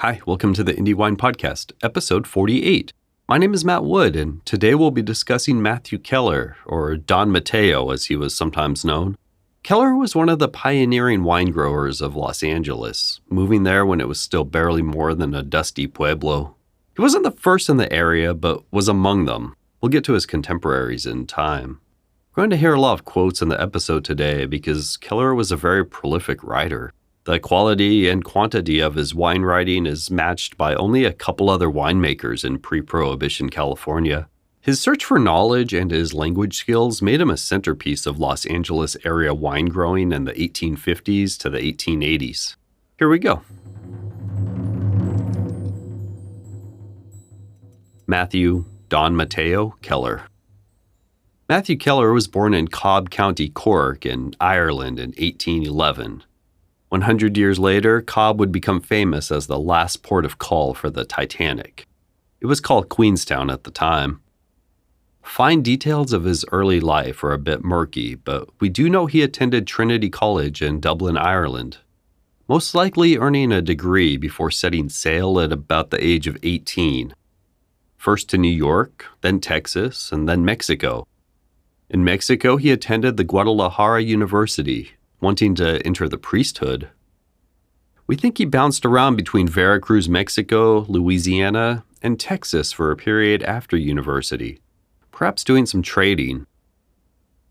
Hi, welcome to the Indie Wine Podcast, episode 48. My name is Matt Wood, and today we'll be discussing Matthew Keller, or Don Mateo as he was sometimes known. Keller was one of the pioneering wine growers of Los Angeles, moving there when it was still barely more than a dusty pueblo. He wasn't the first in the area, but was among them. We'll get to his contemporaries in time. We're going to hear a lot of quotes in the episode today because Keller was a very prolific writer. The quality and quantity of his wine writing is matched by only a couple other winemakers in Pre-Prohibition California. His search for knowledge and his language skills made him a centerpiece of Los Angeles area wine growing in the 1850s to the 1880s. Here we go. Matthew Don Mateo Keller. Matthew Keller was born in Cobb County, Cork, in Ireland in 1811. 100 years later, Cobb would become famous as the last port of call for the Titanic. It was called Queenstown at the time. Fine details of his early life are a bit murky, but we do know he attended Trinity College in Dublin, Ireland, most likely earning a degree before setting sail at about the age of 18. First to New York, then Texas, and then Mexico. In Mexico, he attended the Guadalajara University, wanting to enter the priesthood. We think he bounced around between Veracruz, Mexico, Louisiana, and Texas for a period after university, perhaps doing some trading.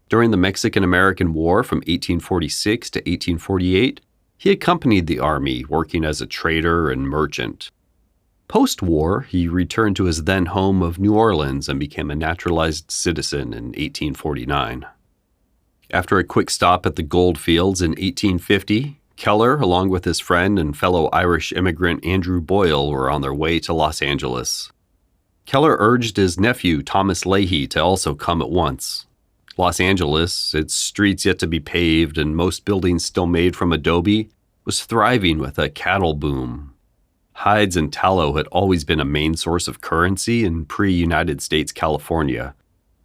During the Mexican-American War from 1846 to 1848, he accompanied the army, working as a trader and merchant. Post-war, he returned to his then home of New Orleans and became a naturalized citizen in 1849. After a quick stop at the gold fields in 1850, Keller, along with his friend and fellow Irish immigrant Andrew Boyle, were on their way to Los Angeles. Keller urged his nephew, Thomas Leahy, to also come at once. Los Angeles, its streets yet to be paved and most buildings still made from adobe, was thriving with a cattle boom. Hides and tallow had always been a main source of currency in pre-United States California.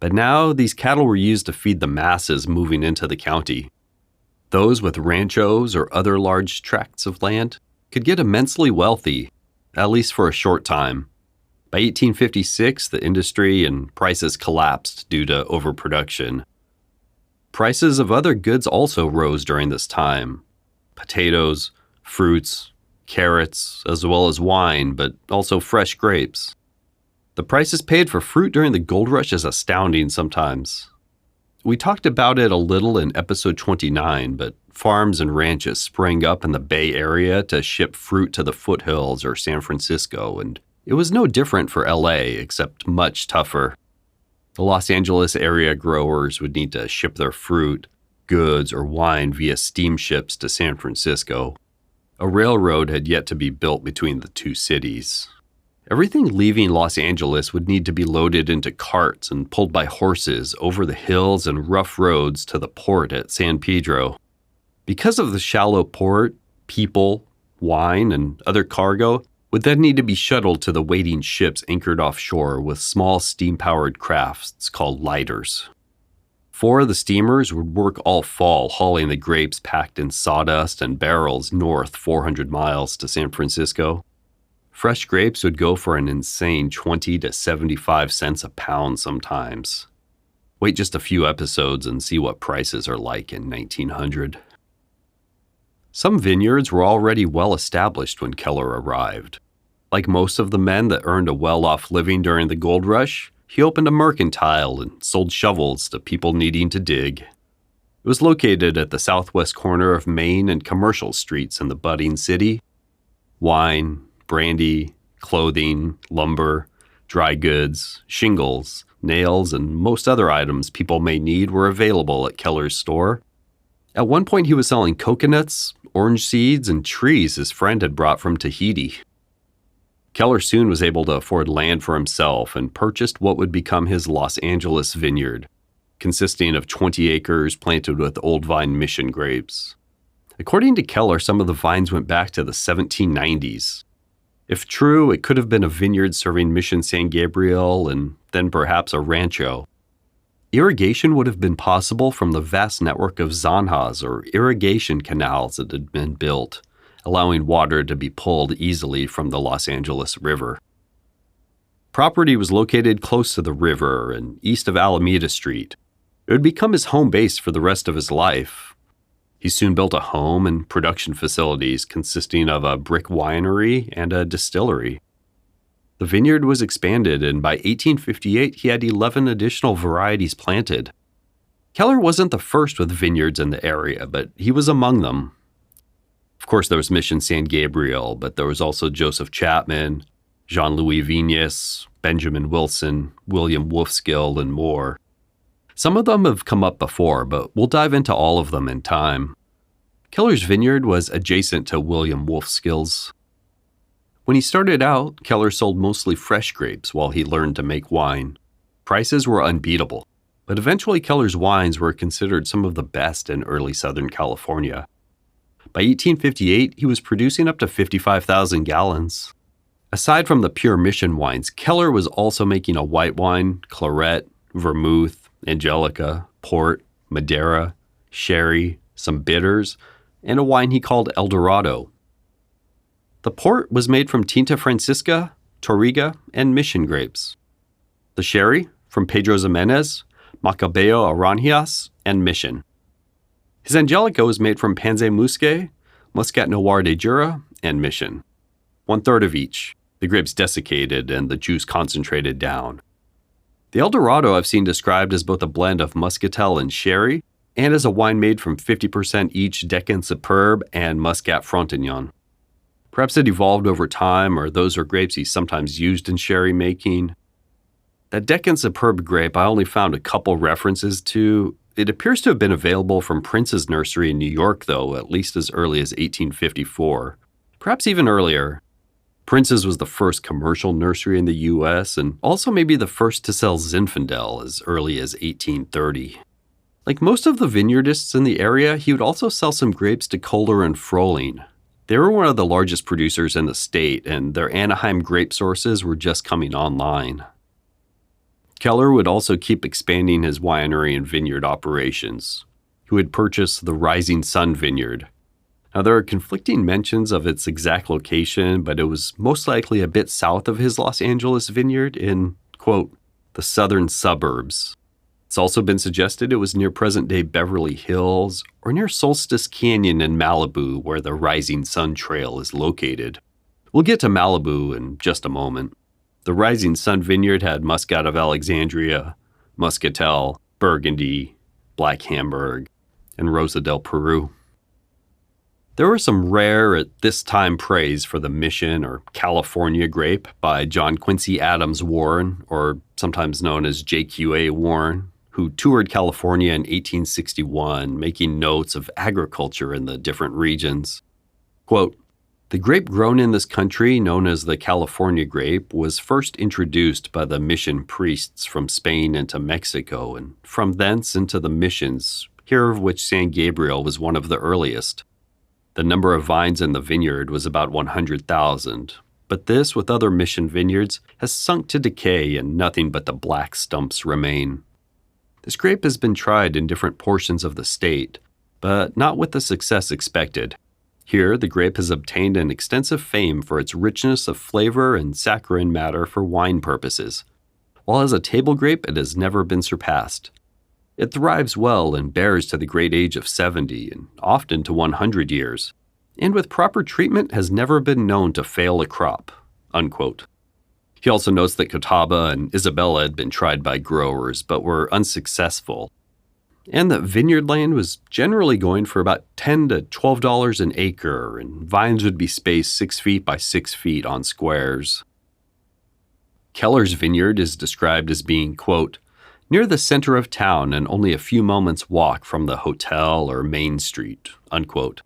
But now these cattle were used to feed the masses moving into the county. Those with ranchos or other large tracts of land could get immensely wealthy, at least for a short time. By 1856, the industry and prices collapsed due to overproduction. Prices of other goods also rose during this time. Potatoes, fruits, carrots, as well as wine, but also fresh grapes. The prices paid for fruit during the gold rush is astounding sometimes. We talked about it a little in episode 29, but farms and ranches sprang up in the Bay Area to ship fruit to the foothills or San Francisco, and it was no different for LA, except much tougher. The Los Angeles area growers would need to ship their fruit, goods, or wine via steamships to San Francisco. A railroad had yet to be built between the two cities. Everything leaving Los Angeles would need to be loaded into carts and pulled by horses over the hills and rough roads to the port at San Pedro. Because of the shallow port, people, wine, and other cargo would then need to be shuttled to the waiting ships anchored offshore with small steam-powered crafts called lighters. 4 of the steamers would work all fall hauling the grapes packed in sawdust and barrels north 400 miles to San Francisco. Fresh grapes would go for an insane 20 to 75 cents a pound sometimes. Wait just a few episodes and see what prices are like in 1900. Some vineyards were already well established when Keller arrived. Like most of the men that earned a well-off living during the gold rush, he opened a mercantile and sold shovels to people needing to dig. It was located at the southwest corner of Main and Commercial Streets in the budding city. Wine, brandy, clothing, lumber, dry goods, shingles, nails, and most other items people may need were available at Keller's store. At one point, he was selling coconuts, orange seeds, and trees his friend had brought from Tahiti. Keller soon was able to afford land for himself and purchased what would become his Los Angeles vineyard, consisting of 20 acres planted with old vine mission grapes. According to Keller, some of the vines went back to the 1790s. If true, it could have been a vineyard serving Mission San Gabriel and then perhaps a rancho. Irrigation would have been possible from the vast network of zanjas or irrigation canals that had been built, allowing water to be pulled easily from the Los Angeles River. Property was located close to the river and east of Alameda Street. It would become his home base for the rest of his life. He soon built a home and production facilities consisting of a brick winery and a distillery. The vineyard was expanded, and by 1858 he had 11 additional varieties planted. Keller wasn't the first with vineyards in the area, but he was among them. Of course, there was Mission San Gabriel, but there was also Joseph Chapman, Jean-Louis Vignes, Benjamin Wilson, William Wolfskill, and more. Some of them have come up before, but we'll dive into all of them in time. Keller's vineyard was adjacent to William Wolfskill's. When he started out, Keller sold mostly fresh grapes while he learned to make wine. Prices were unbeatable, but eventually Keller's wines were considered some of the best in early Southern California. By 1858, he was producing up to 55,000 gallons. Aside from the pure Mission wines, Keller was also making a white wine, claret, vermouth, angelica, port, Madeira, sherry, some bitters, and a wine he called El Dorado. The port was made from Tinta Francisca, Touriga, and Mission grapes. The sherry, from Pedro Ximenez, Macabeo Aranjuez, and Mission. His angelica was made from Panze Musque, Muscat Noir de Jura, and Mission. 1/3 of each, the grapes desiccated and the juice concentrated down. The El Dorado I've seen described as both a blend of muscatel and sherry, and as a wine made from 50% each Deccan Superbe and Muscat Frontignan. Perhaps it evolved over time, or those are grapes he sometimes used in sherry making. That Deccan Superbe grape I only found a couple references to. It appears to have been available from Prince's nursery in New York, though, at least as early as 1854. Perhaps even earlier. Prince's was the first commercial nursery in the U.S. and also maybe the first to sell Zinfandel as early as 1830. Like most of the vineyardists in the area, he would also sell some grapes to Kohler and Frohling. They were one of the largest producers in the state, and their Anaheim grape sources were just coming online. Keller would also keep expanding his winery and vineyard operations. He would purchase the Rising Sun Vineyard. Now, there are conflicting mentions of its exact location, but it was most likely a bit south of his Los Angeles vineyard in, quote, the southern suburbs. It's also been suggested it was near present-day Beverly Hills or near Solstice Canyon in Malibu, where the Rising Sun Trail is located. We'll get to Malibu in just a moment. The Rising Sun Vineyard had Muscat of Alexandria, Muscatel, Burgundy, Black Hamburg, and Rosa del Peru. There were some rare, at this time, praise for the Mission or California grape by John Quincy Adams Warren, or sometimes known as JQA Warren, who toured California in 1861, making notes of agriculture in the different regions. Quote, "The grape grown in this country, known as the California grape, was first introduced by the Mission priests from Spain into Mexico, and from thence into the missions, here of which San Gabriel was one of the earliest. The number of vines in the vineyard was about 100,000, but this, with other Mission vineyards, has sunk to decay and nothing but the black stumps remain. This grape has been tried in different portions of the state, but not with the success expected. Here, the grape has obtained an extensive fame for its richness of flavor and saccharine matter for wine purposes, while as a table grape it has never been surpassed. It thrives well and bears to the great age of 70 and often to 100 years, and with proper treatment has never been known to fail a crop." Unquote. He also notes that Catawba and Isabella had been tried by growers but were unsuccessful, and that vineyard land was generally going for about $10 to $12 an acre, and vines would be spaced 6 feet by 6 feet on squares. Keller's vineyard is described as being, quote, "near the center of town and only a few moments' walk from the hotel or Main Street," unquote.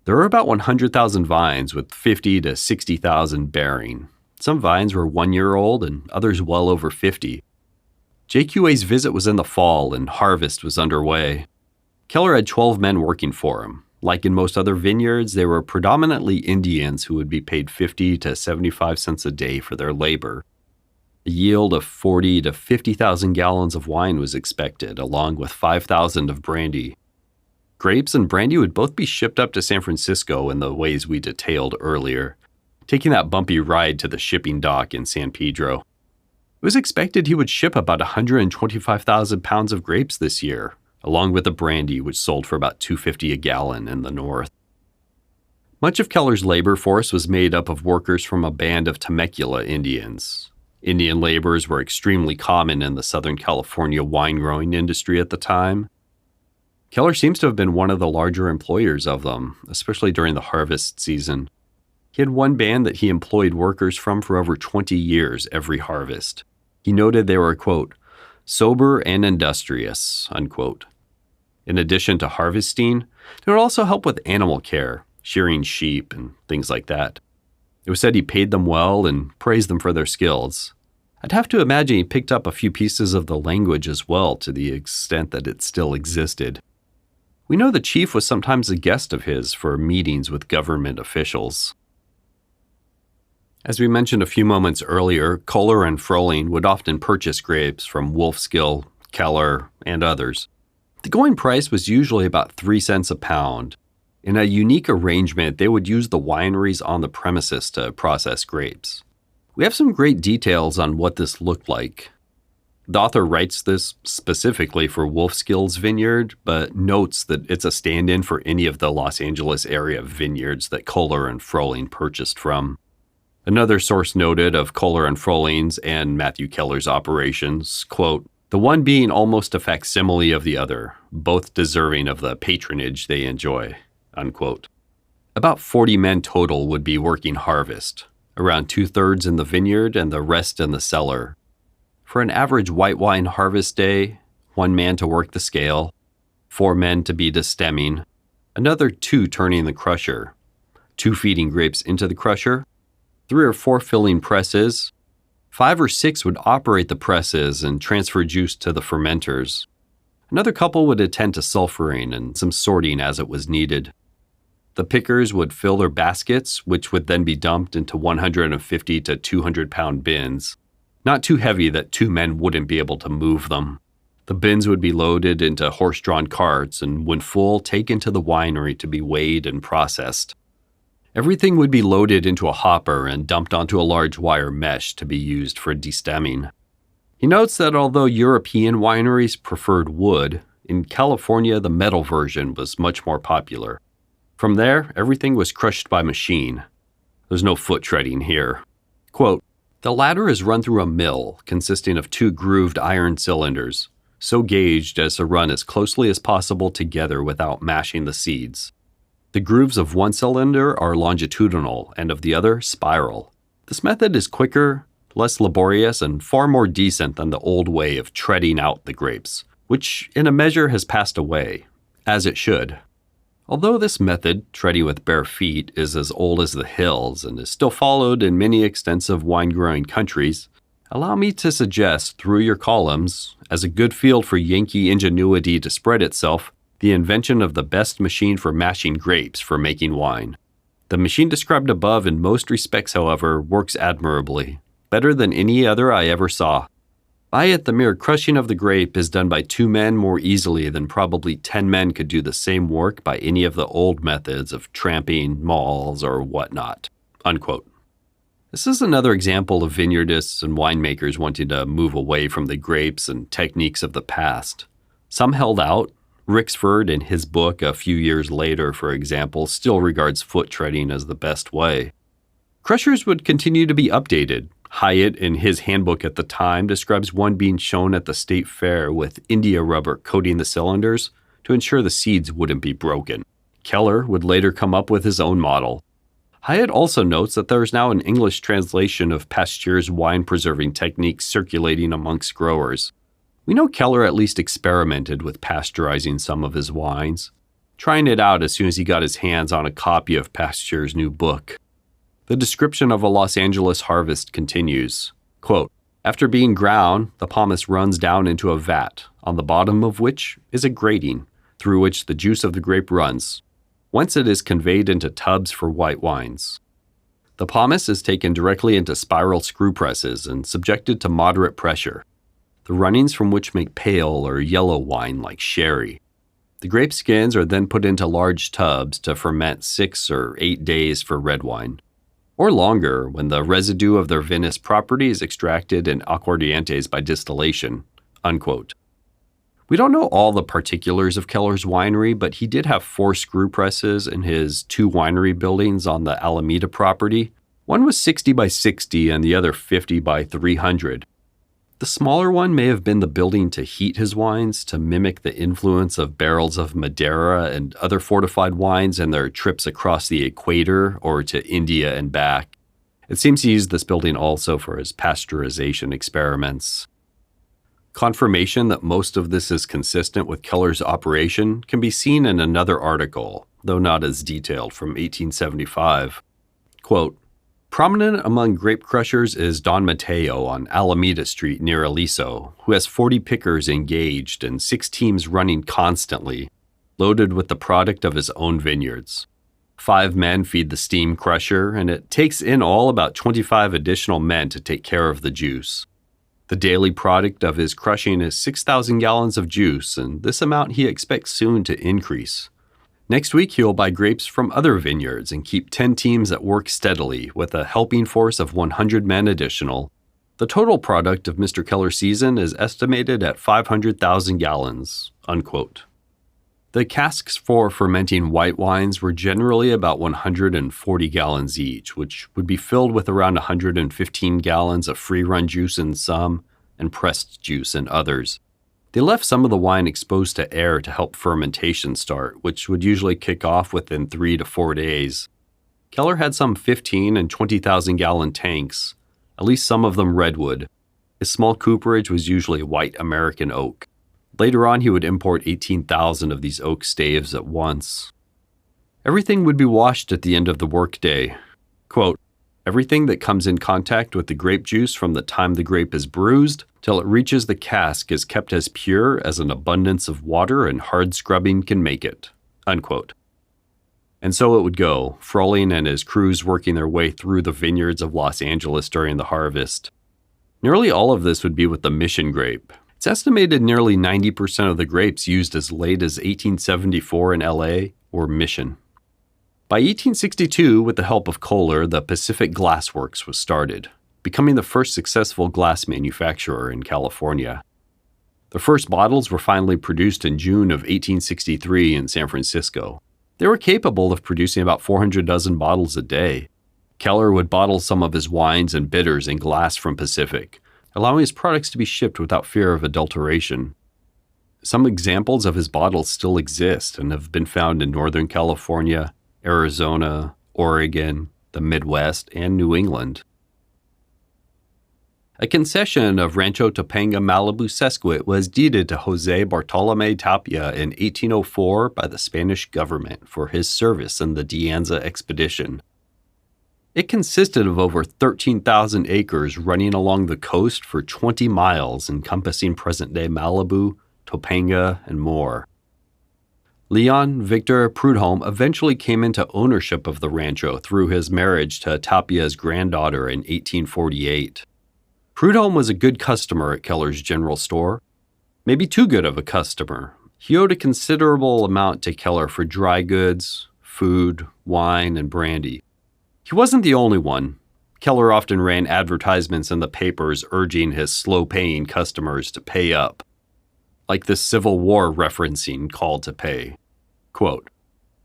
There were about 100,000 vines with 50 to 60,000 bearing. Some vines were 1 year old and others well over 50. JQA's visit was in the fall and harvest was underway. Keller had 12 men working for him. Like in most other vineyards, they were predominantly Indians who would be paid 50 to 75 cents a day for their labor. A yield of 40 to 50,000 gallons of wine was expected, along with 5,000 of brandy. Grapes and brandy would both be shipped up to San Francisco in the ways we detailed earlier, taking that bumpy ride to the shipping dock in San Pedro. It was expected he would ship about 125,000 pounds of grapes this year, along with the brandy, which sold for about $2.50 a gallon in the north. Much of Keller's labor force was made up of workers from a band of Temecula Indians. Indian laborers were extremely common in the Southern California wine-growing industry at the time. Keller seems to have been one of the larger employers of them, especially during the harvest season. He had one band that he employed workers from for over 20 years every harvest. He noted they were, quote, sober and industrious, unquote. In addition to harvesting, they would also help with animal care, shearing sheep and things like that. It was said he paid them well and praised them for their skills. I'd have to imagine he picked up a few pieces of the language as well, to the extent that it still existed. We know the chief was sometimes a guest of his for meetings with government officials. As we mentioned a few moments earlier, Keller and Froehling would often purchase grapes from Wolfskill, Keller, and others. The going price was usually about 3 cents a pound. In a unique arrangement, they would use the wineries on the premises to process grapes. We have some great details on what this looked like. The author writes this specifically for Wolfskill's vineyard, but notes that it's a stand-in for any of the Los Angeles area vineyards that Keller and Froehling purchased from. Another source noted of Keller and Froehling's and Matthew Keller's operations, quote, the one being almost a facsimile of the other, both deserving of the patronage they enjoy, unquote. About 40 men total would be working harvest, around 2/3 in the vineyard and the rest in the cellar. For an average white wine harvest day, 1 man to work the scale, 4 men to be destemming, another 2 turning the crusher, 2 feeding grapes into the crusher, 3 or 4 filling presses, 5 or 6 would operate the presses and transfer juice to the fermenters. Another couple would attend to sulfuring and some sorting as it was needed. The pickers would fill their baskets, which would then be dumped into 150 to 200-pound bins, not too heavy that 2 men wouldn't be able to move them. The bins would be loaded into horse-drawn carts and, when full, taken to the winery to be weighed and processed. Everything would be loaded into a hopper and dumped onto a large wire mesh to be used for destemming. He notes that although European wineries preferred wood, in California the metal version was much more popular. From there, everything was crushed by machine. There's no foot treading here. Quote, the latter is run through a mill consisting of 2 grooved iron cylinders, so gauged as to run as closely as possible together without mashing the seeds. The grooves of one cylinder are longitudinal and of the other spiral. This method is quicker, less laborious, and far more decent than the old way of treading out the grapes, which in a measure has passed away, as it should. Although this method, treading with bare feet, is as old as the hills and is still followed in many extensive wine-growing countries, allow me to suggest through your columns, as a good field for Yankee ingenuity to spread itself, the invention of the best machine for mashing grapes for making wine. The machine described above in most respects, however, works admirably, better than any other I ever saw. By it, the mere crushing of the grape is done by 2 men more easily than probably 10 men could do the same work by any of the old methods of tramping, mauls, or whatnot, unquote. This is another example of vineyardists and winemakers wanting to move away from the grapes and techniques of the past. Some held out. Rixford, in his book a few years later, for example, still regards foot treading as the best way. Crushers would continue to be updated. Hyatt, in his handbook at the time, describes one being shown at the state fair with India rubber coating the cylinders to ensure the seeds wouldn't be broken. Keller would later come up with his own model. Hyatt also notes that there is now an English translation of Pasteur's wine-preserving techniques circulating amongst growers. We know Keller at least experimented with pasteurizing some of his wines, trying it out as soon as he got his hands on a copy of Pasteur's new book. The description of a Los Angeles harvest continues, quote, after being ground, the pomace runs down into a vat, on the bottom of which is a grating, through which the juice of the grape runs, whence it is conveyed into tubs for white wines. The pomace is taken directly into spiral screw presses and subjected to moderate pressure, the runnings from which make pale or yellow wine like sherry. The grape skins are then put into large tubs to ferment 6 or 8 days for red wine, or longer when the residue of their vinous property is extracted in aguardientes by distillation, unquote. We don't know all the particulars of Keller's winery, but he did have 4 screw presses in his 2 winery buildings on the Alameda property. One was 60 by 60 and the other 50 by 300. The smaller one may have been the building to heat his wines to mimic the influence of barrels of Madeira and other fortified wines and their trips across the equator or to India and back. It seems he used this building also for his pasteurization experiments. Confirmation that most of this is consistent with Keller's operation can be seen in another article, though not as detailed, from 1875. Quote, prominent among grape crushers is Don Mateo on Alameda Street near Aliso, who has 40 pickers engaged and 6 teams running constantly, loaded with the product of his own vineyards. 5 men feed the steam crusher, and it takes in all about 25 additional men to take care of the juice. The daily product of his crushing is 6,000 gallons of juice, and this amount he expects soon to increase. Next week, he will buy grapes from other vineyards and keep 10 teams at work steadily with a helping force of 100 men additional. The total product of Mr. Keller's season is estimated at 500,000 gallons, unquote. The casks for fermenting white wines were generally about 140 gallons each, which would be filled with around 115 gallons of free-run juice in some and pressed juice in others. They left some of the wine exposed to air to help fermentation start, which would usually kick off within 3 to 4 days. Keller had some 15 and 20,000 gallon tanks, at least some of them redwood. His small cooperage was usually white American oak. Later on, he would import 18,000 of these oak staves at once. Everything would be washed at the end of the workday. Quote, everything that comes in contact with the grape juice from the time the grape is bruised till it reaches the cask is kept as pure as an abundance of water and hard scrubbing can make it, unquote. And so it would go, Froling and his crews working their way through the vineyards of Los Angeles during the harvest. Nearly all of this would be with the Mission grape. It's estimated nearly 90% of the grapes used as late as 1874 in LA were Mission. By 1862, with the help of Kohler, the Pacific Glass Works was started, becoming the first successful glass manufacturer in California. The first bottles were finally produced in June of 1863 in San Francisco. They were capable of producing about 400 dozen bottles a day. Keller would bottle some of his wines and bitters in glass from Pacific, allowing his products to be shipped without fear of adulteration. Some examples of his bottles still exist and have been found in Northern California, Arizona, Oregon, the Midwest, and New England. A concession of Rancho Topanga Malibu Sesquit was deeded to Jose Bartolome Tapia in 1804 by the Spanish government for his service in the De Anza expedition. It consisted of over 13,000 acres running along the coast for 20 miles, encompassing present-day Malibu, Topanga, and more. Leon Victor Prudhomme eventually came into ownership of the rancho through his marriage to Tapia's granddaughter in 1848. Prudhomme was a good customer at Keller's General Store. Maybe too good of a customer. He owed a considerable amount to Keller for dry goods, food, wine, and brandy. He wasn't the only one. Keller often ran advertisements in the papers urging his slow-paying customers to pay up, like this Civil War referencing call to pay. Quote,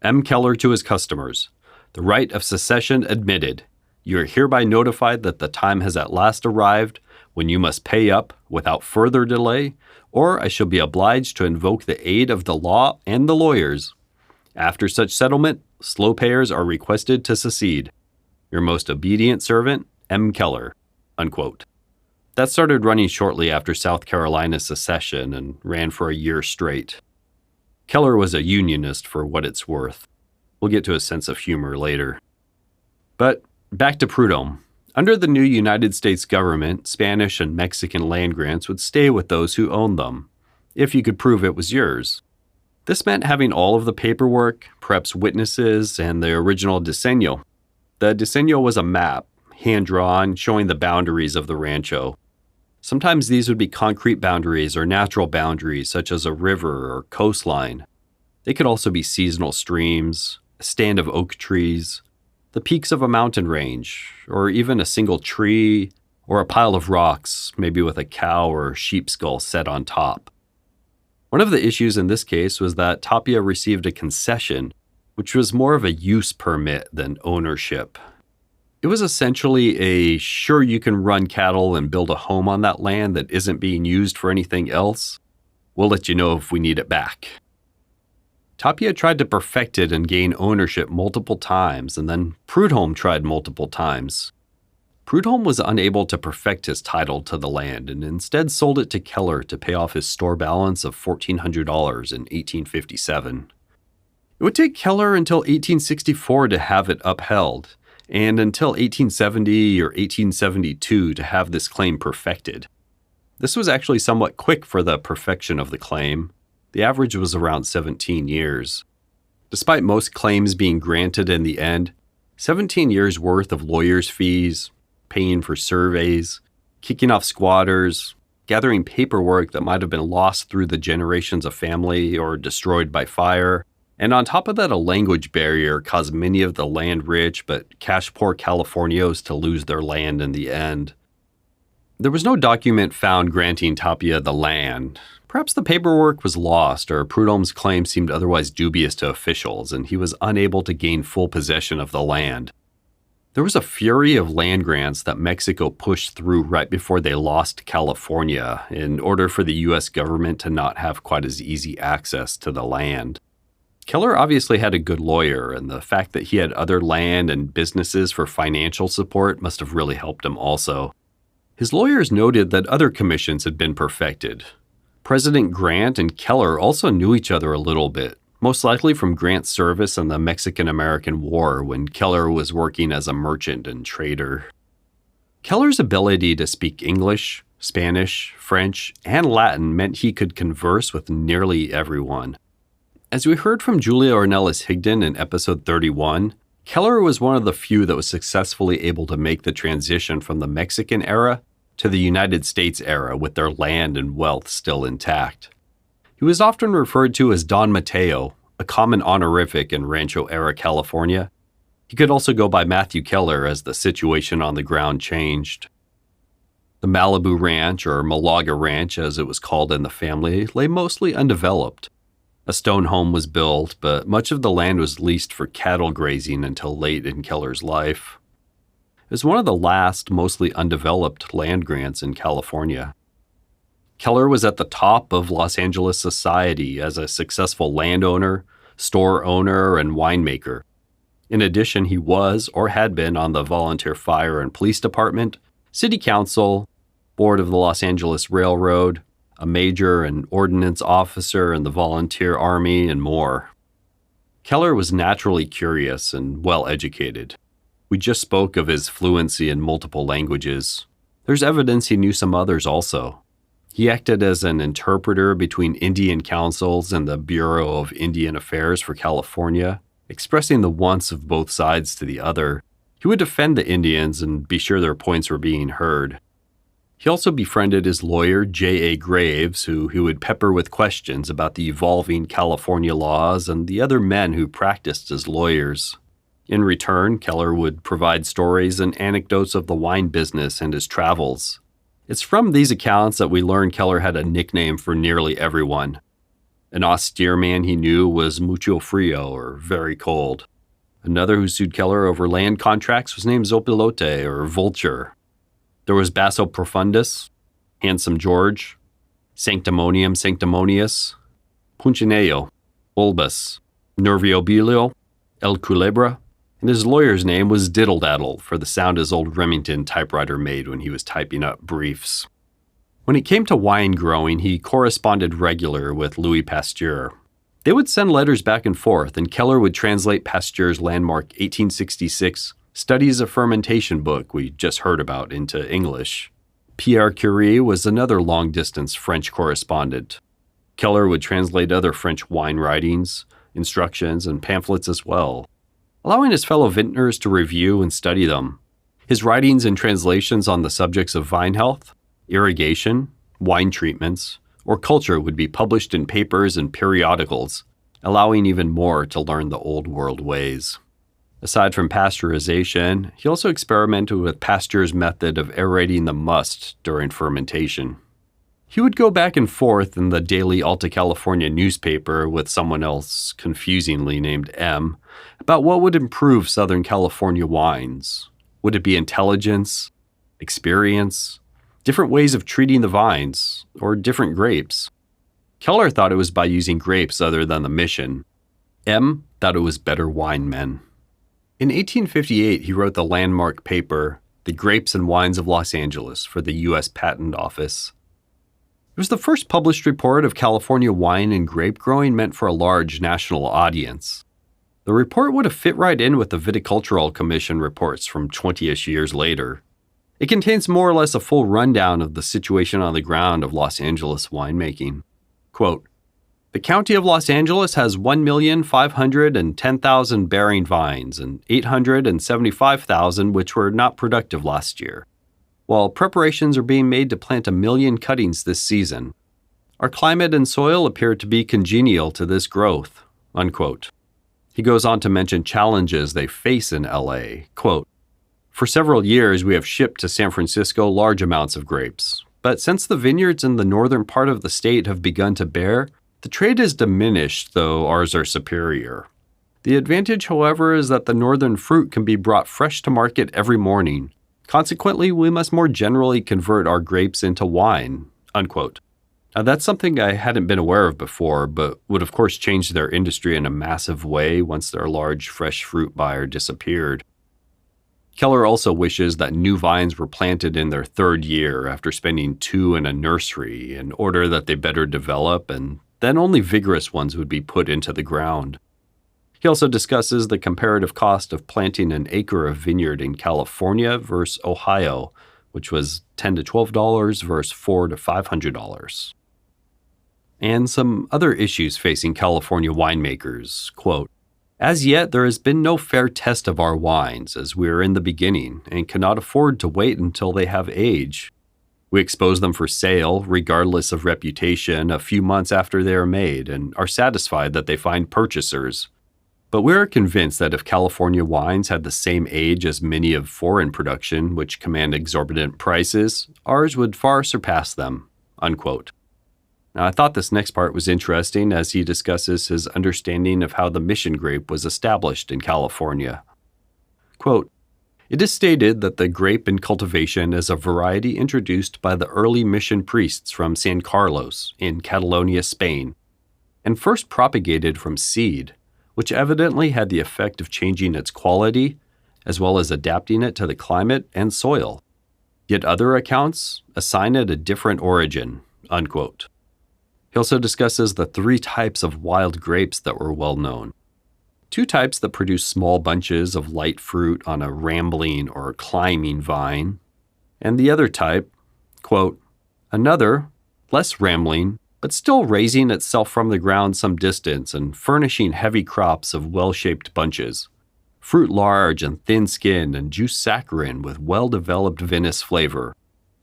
M. Keller to his customers, the right of secession admitted. You are hereby notified that the time has at last arrived when you must pay up without further delay, or I shall be obliged to invoke the aid of the law and the lawyers. After such settlement, slow payers are requested to secede. Your most obedient servant, M. Keller, unquote. That started running shortly after South Carolina's secession and ran for a year straight. Keller was a unionist for what it's worth. We'll get to a sense of humor later. But back to Prudhomme. Under the new United States government, Spanish and Mexican land grants would stay with those who owned them, if you could prove it was yours. This meant having all of the paperwork, perhaps witnesses, and the original diseño. The diseño was a map, hand-drawn, showing the boundaries of the rancho. Sometimes these would be concrete boundaries or natural boundaries, such as a river or coastline. They could also be seasonal streams, a stand of oak trees, the peaks of a mountain range, or even a single tree or a pile of rocks, maybe with a cow or sheep skull set on top. One of the issues in this case was that Tapia received a concession, which was more of a use permit than ownership. It was essentially a sure you can run cattle and build a home on that land that isn't being used for anything else. We'll let you know if we need it back. Tapia tried to perfect it and gain ownership multiple times, and then Prudhomme tried multiple times. Prudhomme was unable to perfect his title to the land and instead sold it to Keller to pay off his store balance of $1,400 in 1857. It would take Keller until 1864 to have it upheld, and until 1870 or 1872 to have this claim perfected. This was actually somewhat quick for the perfection of the claim. The average was around 17 years. Despite most claims being granted in the end, 17 years' worth of lawyers' fees, paying for surveys, kicking off squatters, gathering paperwork that might have been lost through the generations of family or destroyed by fire, and on top of that, a language barrier caused many of the land-rich but cash-poor Californios to lose their land in the end. There was no document found granting Tapia the land. Perhaps the paperwork was lost, or Prudhomme's claim seemed otherwise dubious to officials, and he was unable to gain full possession of the land. There was a fury of land grants that Mexico pushed through right before they lost California in order for the U.S. government to not have quite as easy access to the land. Keller obviously had a good lawyer, and the fact that he had other land and businesses for financial support must have really helped him also. His lawyers noted that other commissions had been perfected. President Grant and Keller also knew each other a little bit, most likely from Grant's service in the Mexican-American War when Keller was working as a merchant and trader. Keller's ability to speak English, Spanish, French, and Latin meant he could converse with nearly everyone. As we heard from Julia Ornelas Higdon in episode 31, Keller was one of the few that was successfully able to make the transition from the Mexican era to the United States era with their land and wealth still intact. He was often referred to as Don Mateo, a common honorific in Rancho era California. He could also go by Matthew Keller as the situation on the ground changed. The Malibu Ranch, or Malaga Ranch as it was called in the family, lay mostly undeveloped. A stone home was built, but much of the land was leased for cattle grazing until late in Keller's life. It was one of the last mostly undeveloped land grants in California. Keller was at the top of Los Angeles society as a successful landowner, store owner, and winemaker. In addition, he was or had been on the volunteer fire and police department, city council, board of the Los Angeles Railroad, a major and ordnance officer in the volunteer army, and more. Keller was naturally curious and well-educated. We just spoke of his fluency in multiple languages. There's evidence he knew some others also. He acted as an interpreter between Indian councils and the Bureau of Indian Affairs for California, expressing the wants of both sides to the other. He would defend the Indians and be sure their points were being heard. He also befriended his lawyer, J.A. Graves, who he would pepper with questions about the evolving California laws and the other men who practiced as lawyers. In return, Keller would provide stories and anecdotes of the wine business and his travels. It's from these accounts that we learn Keller had a nickname for nearly everyone. An austere man he knew was Mucho Frio, or very cold. Another who sued Keller over land contracts was named Zopilote, or Vulture. There was Basso Profundus, Handsome George, Sanctimonium Sanctimonious, Punchinello, Bulbus, Nerviobilio, El Culebra, and his lawyer's name was Diddle Daddle for the sound his old Remington typewriter made when he was typing up briefs. When it came to wine growing, he corresponded regular with Louis Pasteur. They would send letters back and forth, and Keller would translate Pasteur's landmark 1866 Studies of Fermentation book we just heard about into English. Pierre Curie was another long-distance French correspondent. Keller would translate other French wine writings, instructions, and pamphlets as well, allowing his fellow vintners to review and study them. His writings and translations on the subjects of vine health, irrigation, wine treatments, or culture would be published in papers and periodicals, allowing even more to learn the old world ways. Aside from pasteurization, he also experimented with Pasteur's method of aerating the must during fermentation. He would go back and forth in the daily Alta California newspaper with someone else, confusingly named M, about what would improve Southern California wines. Would it be intelligence, experience, different ways of treating the vines, or different grapes? Keller thought it was by using grapes other than the mission. M thought it was better wine men. In 1858, he wrote the landmark paper, The Grapes and Wines of Los Angeles, for the U.S. Patent Office. It was the first published report of California wine and grape growing meant for a large national audience. The report would have fit right in with the Viticultural Commission reports from 20-ish years later. It contains more or less a full rundown of the situation on the ground of Los Angeles winemaking. Quote, "The county of Los Angeles has 1,510,000 bearing vines and 875,000 which were not productive last year, while preparations are being made to plant 1 million cuttings this season. Our climate and soil appear to be congenial to this growth." Unquote. He goes on to mention challenges they face in LA. Quote, "For several years we have shipped to San Francisco large amounts of grapes, but since the vineyards in the northern part of the state have begun to bear, the trade is diminished, though ours are superior. The advantage, however, is that the northern fruit can be brought fresh to market every morning. Consequently, we must more generally convert our grapes into wine." Unquote. Now, that's something I hadn't been aware of before, but would of course change their industry in a massive way once their large fresh fruit buyer disappeared. Keller also wishes that new vines were planted in their third year after spending 2 in a nursery in order that they better develop, and then only vigorous ones would be put into the ground. He also discusses the comparative cost of planting an acre of vineyard in California versus Ohio, which was $10 to $12 versus $400 to $500. And some other issues facing California winemakers. Quote, "As yet, there has been no fair test of our wines, as we are in the beginning and cannot afford to wait until they have age. We expose them for sale, regardless of reputation, a few months after they are made, and are satisfied that they find purchasers. But we are convinced that if California wines had the same age as many of foreign production, which command exorbitant prices, ours would far surpass them." Unquote. Now, I thought this next part was interesting as he discusses his understanding of how the mission grape was established in California. Quote, "It is stated that the grape in cultivation is a variety introduced by the early mission priests from San Carlos in Catalonia, Spain, and first propagated from seed, which evidently had the effect of changing its quality, as well as adapting it to the climate and soil. Yet other accounts assign it a different origin." Unquote. He also discusses the 3 types of wild grapes that were well known. 2 types that produce small bunches of light fruit on a rambling or climbing vine, and the other type, quote, "Another, less rambling, but still raising itself from the ground some distance and furnishing heavy crops of well-shaped bunches, fruit large and thin-skinned and juice saccharine with well-developed vinous flavor.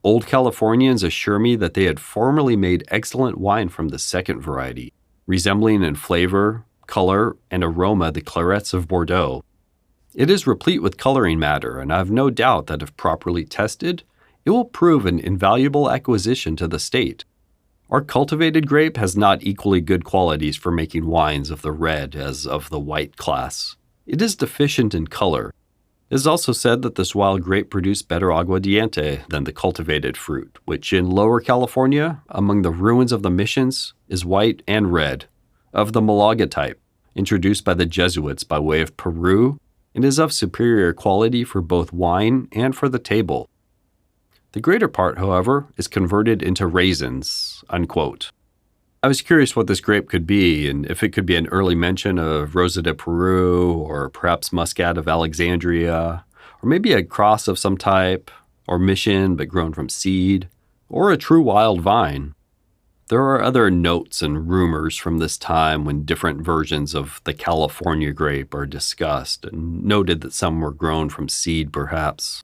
Old Californians assure me that they had formerly made excellent wine from the second variety, resembling in flavor, color, and aroma the clarets of Bordeaux. It is replete with coloring matter, and I have no doubt that if properly tested, it will prove an invaluable acquisition to the state. Our cultivated grape has not equally good qualities for making wines of the red as of the white class. It is deficient in color. It is also said that this wild grape produced better aguardiente than the cultivated fruit, which in Lower California, among the ruins of the missions, is white and red, of the Malaga type, introduced by the Jesuits by way of Peru, and is of superior quality for both wine and for the table. The greater part, however, is converted into raisins." Unquote. I was curious what this grape could be, and if it could be an early mention of Rosa de Peru, or perhaps Muscat of Alexandria, or maybe a cross of some type, or mission but grown from seed, or a true wild vine. There are other notes and rumors from this time when different versions of the California grape are discussed, and noted that some were grown from seed perhaps.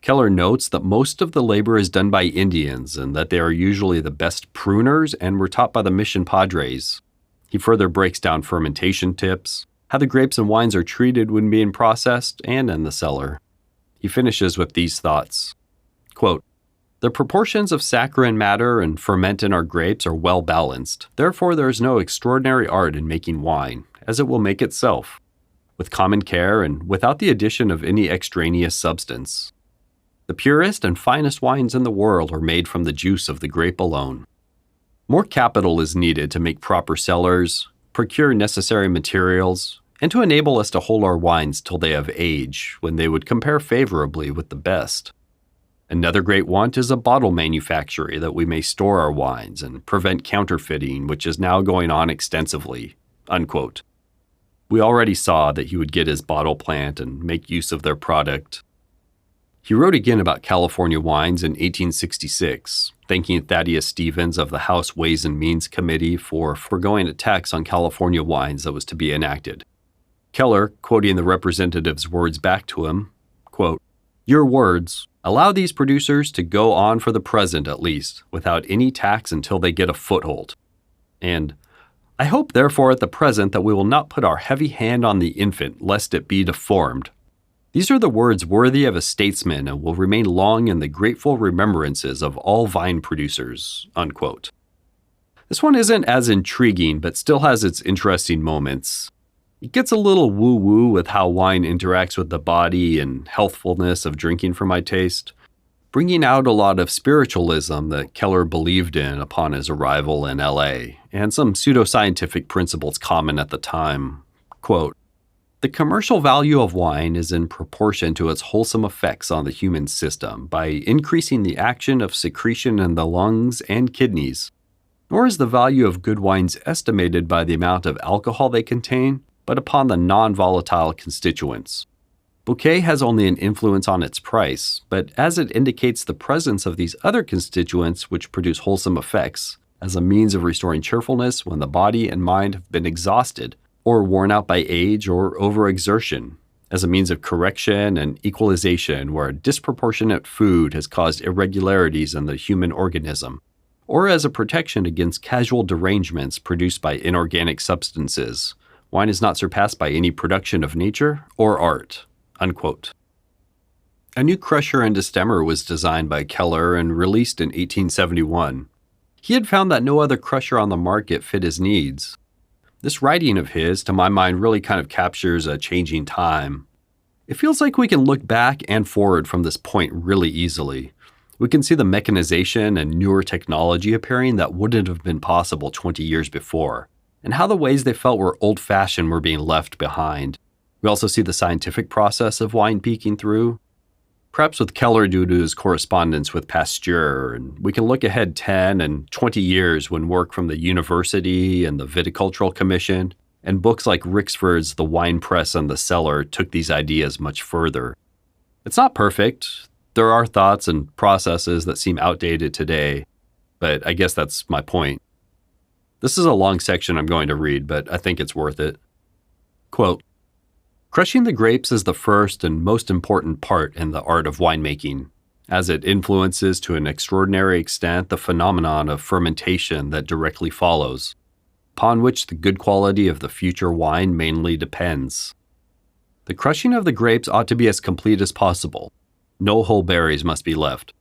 Keller notes that most of the labor is done by Indians and that they are usually the best pruners and were taught by the mission padres. He further breaks down fermentation tips, how the grapes and wines are treated when being processed and in the cellar. He finishes with these thoughts. Quote, "The proportions of saccharine matter and ferment in our grapes are well balanced. Therefore, there is no extraordinary art in making wine, as it will make itself, with common care and without the addition of any extraneous substance. The purest and finest wines in the world are made from the juice of the grape alone. More capital is needed to make proper cellars, procure necessary materials, and to enable us to hold our wines till they have age, when they would compare favorably with the best. Another great want is a bottle manufactory that we may store our wines and prevent counterfeiting, which is now going on extensively." Unquote. We already saw that he would get his bottle plant and make use of their product. He wrote again about California wines in 1866, thanking Thaddeus Stevens of the House Ways and Means Committee for foregoing a tax on California wines that was to be enacted. Keller, quoting the representative's words back to him, quote, "Your words, allow these producers to go on for the present at least, without any tax until they get a foothold. And I hope therefore at the present that we will not put our heavy hand on the infant, lest it be deformed. These are the words worthy of a statesman and will remain long in the grateful remembrances of all vine producers." Unquote. This one isn't as intriguing, but still has its interesting moments. It gets a little woo-woo with how wine interacts with the body and healthfulness of drinking for my taste, bringing out a lot of spiritualism that Keller believed in upon his arrival in LA, and some pseudoscientific principles common at the time. Quote, "The commercial value of wine is in proportion to its wholesome effects on the human system by increasing the action of secretion in the lungs and kidneys. Nor is the value of good wines estimated by the amount of alcohol they contain, but upon the non-volatile constituents. Bouquet has only an influence on its price, but as it indicates the presence of these other constituents which produce wholesome effects, as a means of restoring cheerfulness when the body and mind have been exhausted, or worn out by age or overexertion, as a means of correction and equalization where disproportionate food has caused irregularities in the human organism, or as a protection against casual derangements produced by inorganic substances, wine is not surpassed by any production of nature or art." Unquote. A new crusher and distemmer was designed by Keller and released in 1871. He had found that no other crusher on the market fit his needs. This writing of his, to my mind, really kind of captures a changing time. It feels like we can look back and forward from this point really easily. We can see the mechanization and newer technology appearing that wouldn't have been possible 20 years before, and how the ways they felt were old-fashioned were being left behind. We also see the scientific process of wine peeking through, perhaps with Keller due to his correspondence with Pasteur, and we can look ahead 10 and 20 years when work from the university and the Viticultural Commission and books like Rixford's The Wine Press and the Cellar took these ideas much further. It's not perfect. There are thoughts and processes that seem outdated today, but I guess that's my point. This is a long section I'm going to read, but I think it's worth it. Quote, "Crushing the grapes is the first and most important part in the art of winemaking, as it influences to an extraordinary extent the phenomenon of fermentation that directly follows, upon which the good quality of the future wine mainly depends. The crushing of the grapes ought to be as complete as possible. No whole berries must be left,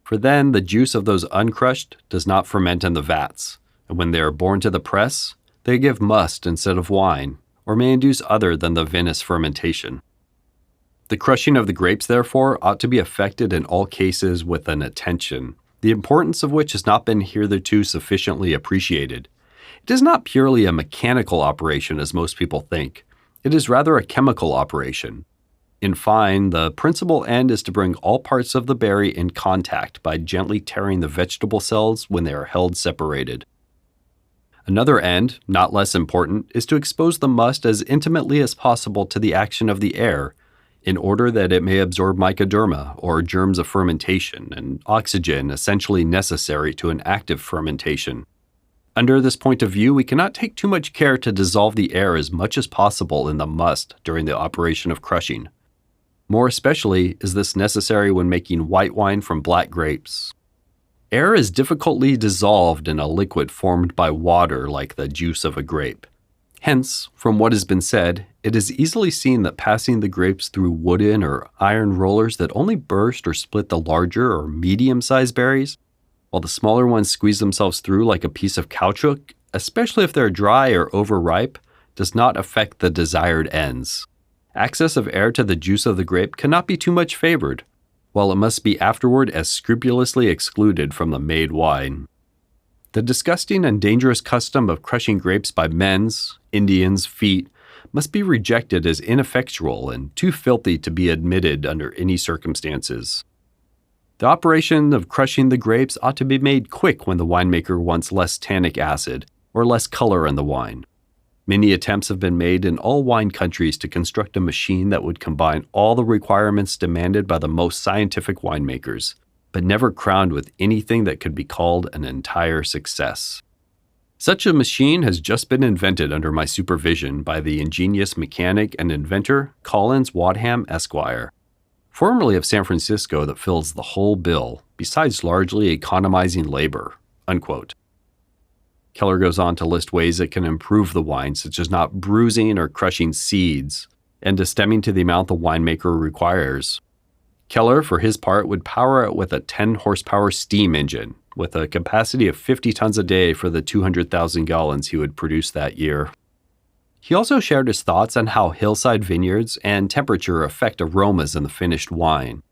for then the juice of those uncrushed does not ferment in the vats, and when they are borne to the press, they give must instead of wine, or may induce other than the vinous fermentation. The crushing of the grapes, therefore, ought to be effected in all cases with an attention, the importance of which has not been hitherto sufficiently appreciated. It is not purely a mechanical operation as most people think. It is rather a chemical operation. In fine, the principal end is to bring all parts of the berry in contact by gently tearing the vegetable cells when they are held separated. Another end, not less important, is to expose the must as intimately as possible to the action of the air, in order that it may absorb mycoderma, or germs of fermentation, and oxygen essentially necessary to an active fermentation. Under this point of view, we cannot take too much care to dissolve the air as much as possible in the must during the operation of crushing. More especially is this necessary when making white wine from black grapes. Air is difficultly dissolved in a liquid formed by water like the juice of a grape. Hence, from what has been said, it is easily seen that passing the grapes through wooden or iron rollers that only burst or split the larger or medium-sized berries, while the smaller ones squeeze themselves through like a piece of caoutchouc, especially if they're dry or overripe, does not affect the desired ends. Access of air to the juice of the grape cannot be too much favored, while it must be afterward as scrupulously excluded from the made wine. The disgusting and dangerous custom of crushing grapes by men's, Indians' feet must be rejected as ineffectual and too filthy to be admitted under any circumstances. The operation of crushing the grapes ought to be made quick when the winemaker wants less tannic acid or less color in the wine. Many attempts have been made in all wine countries to construct a machine that would combine all the requirements demanded by the most scientific winemakers, but never crowned with anything that could be called an entire success. Such a machine has just been invented under my supervision by the ingenious mechanic and inventor Collins Wadham Esquire, formerly of San Francisco, that fills the whole bill, besides largely economizing labor." Unquote. Keller goes on to list ways it can improve the wine, such as not bruising or crushing seeds, and to stemming to the amount the winemaker requires. Keller, for his part, would power it with a 10-horsepower steam engine, with a capacity of 50 tons a day for the 200,000 gallons he would produce that year. He also shared his thoughts on how hillside vineyards and temperature affect aromas in the finished wine.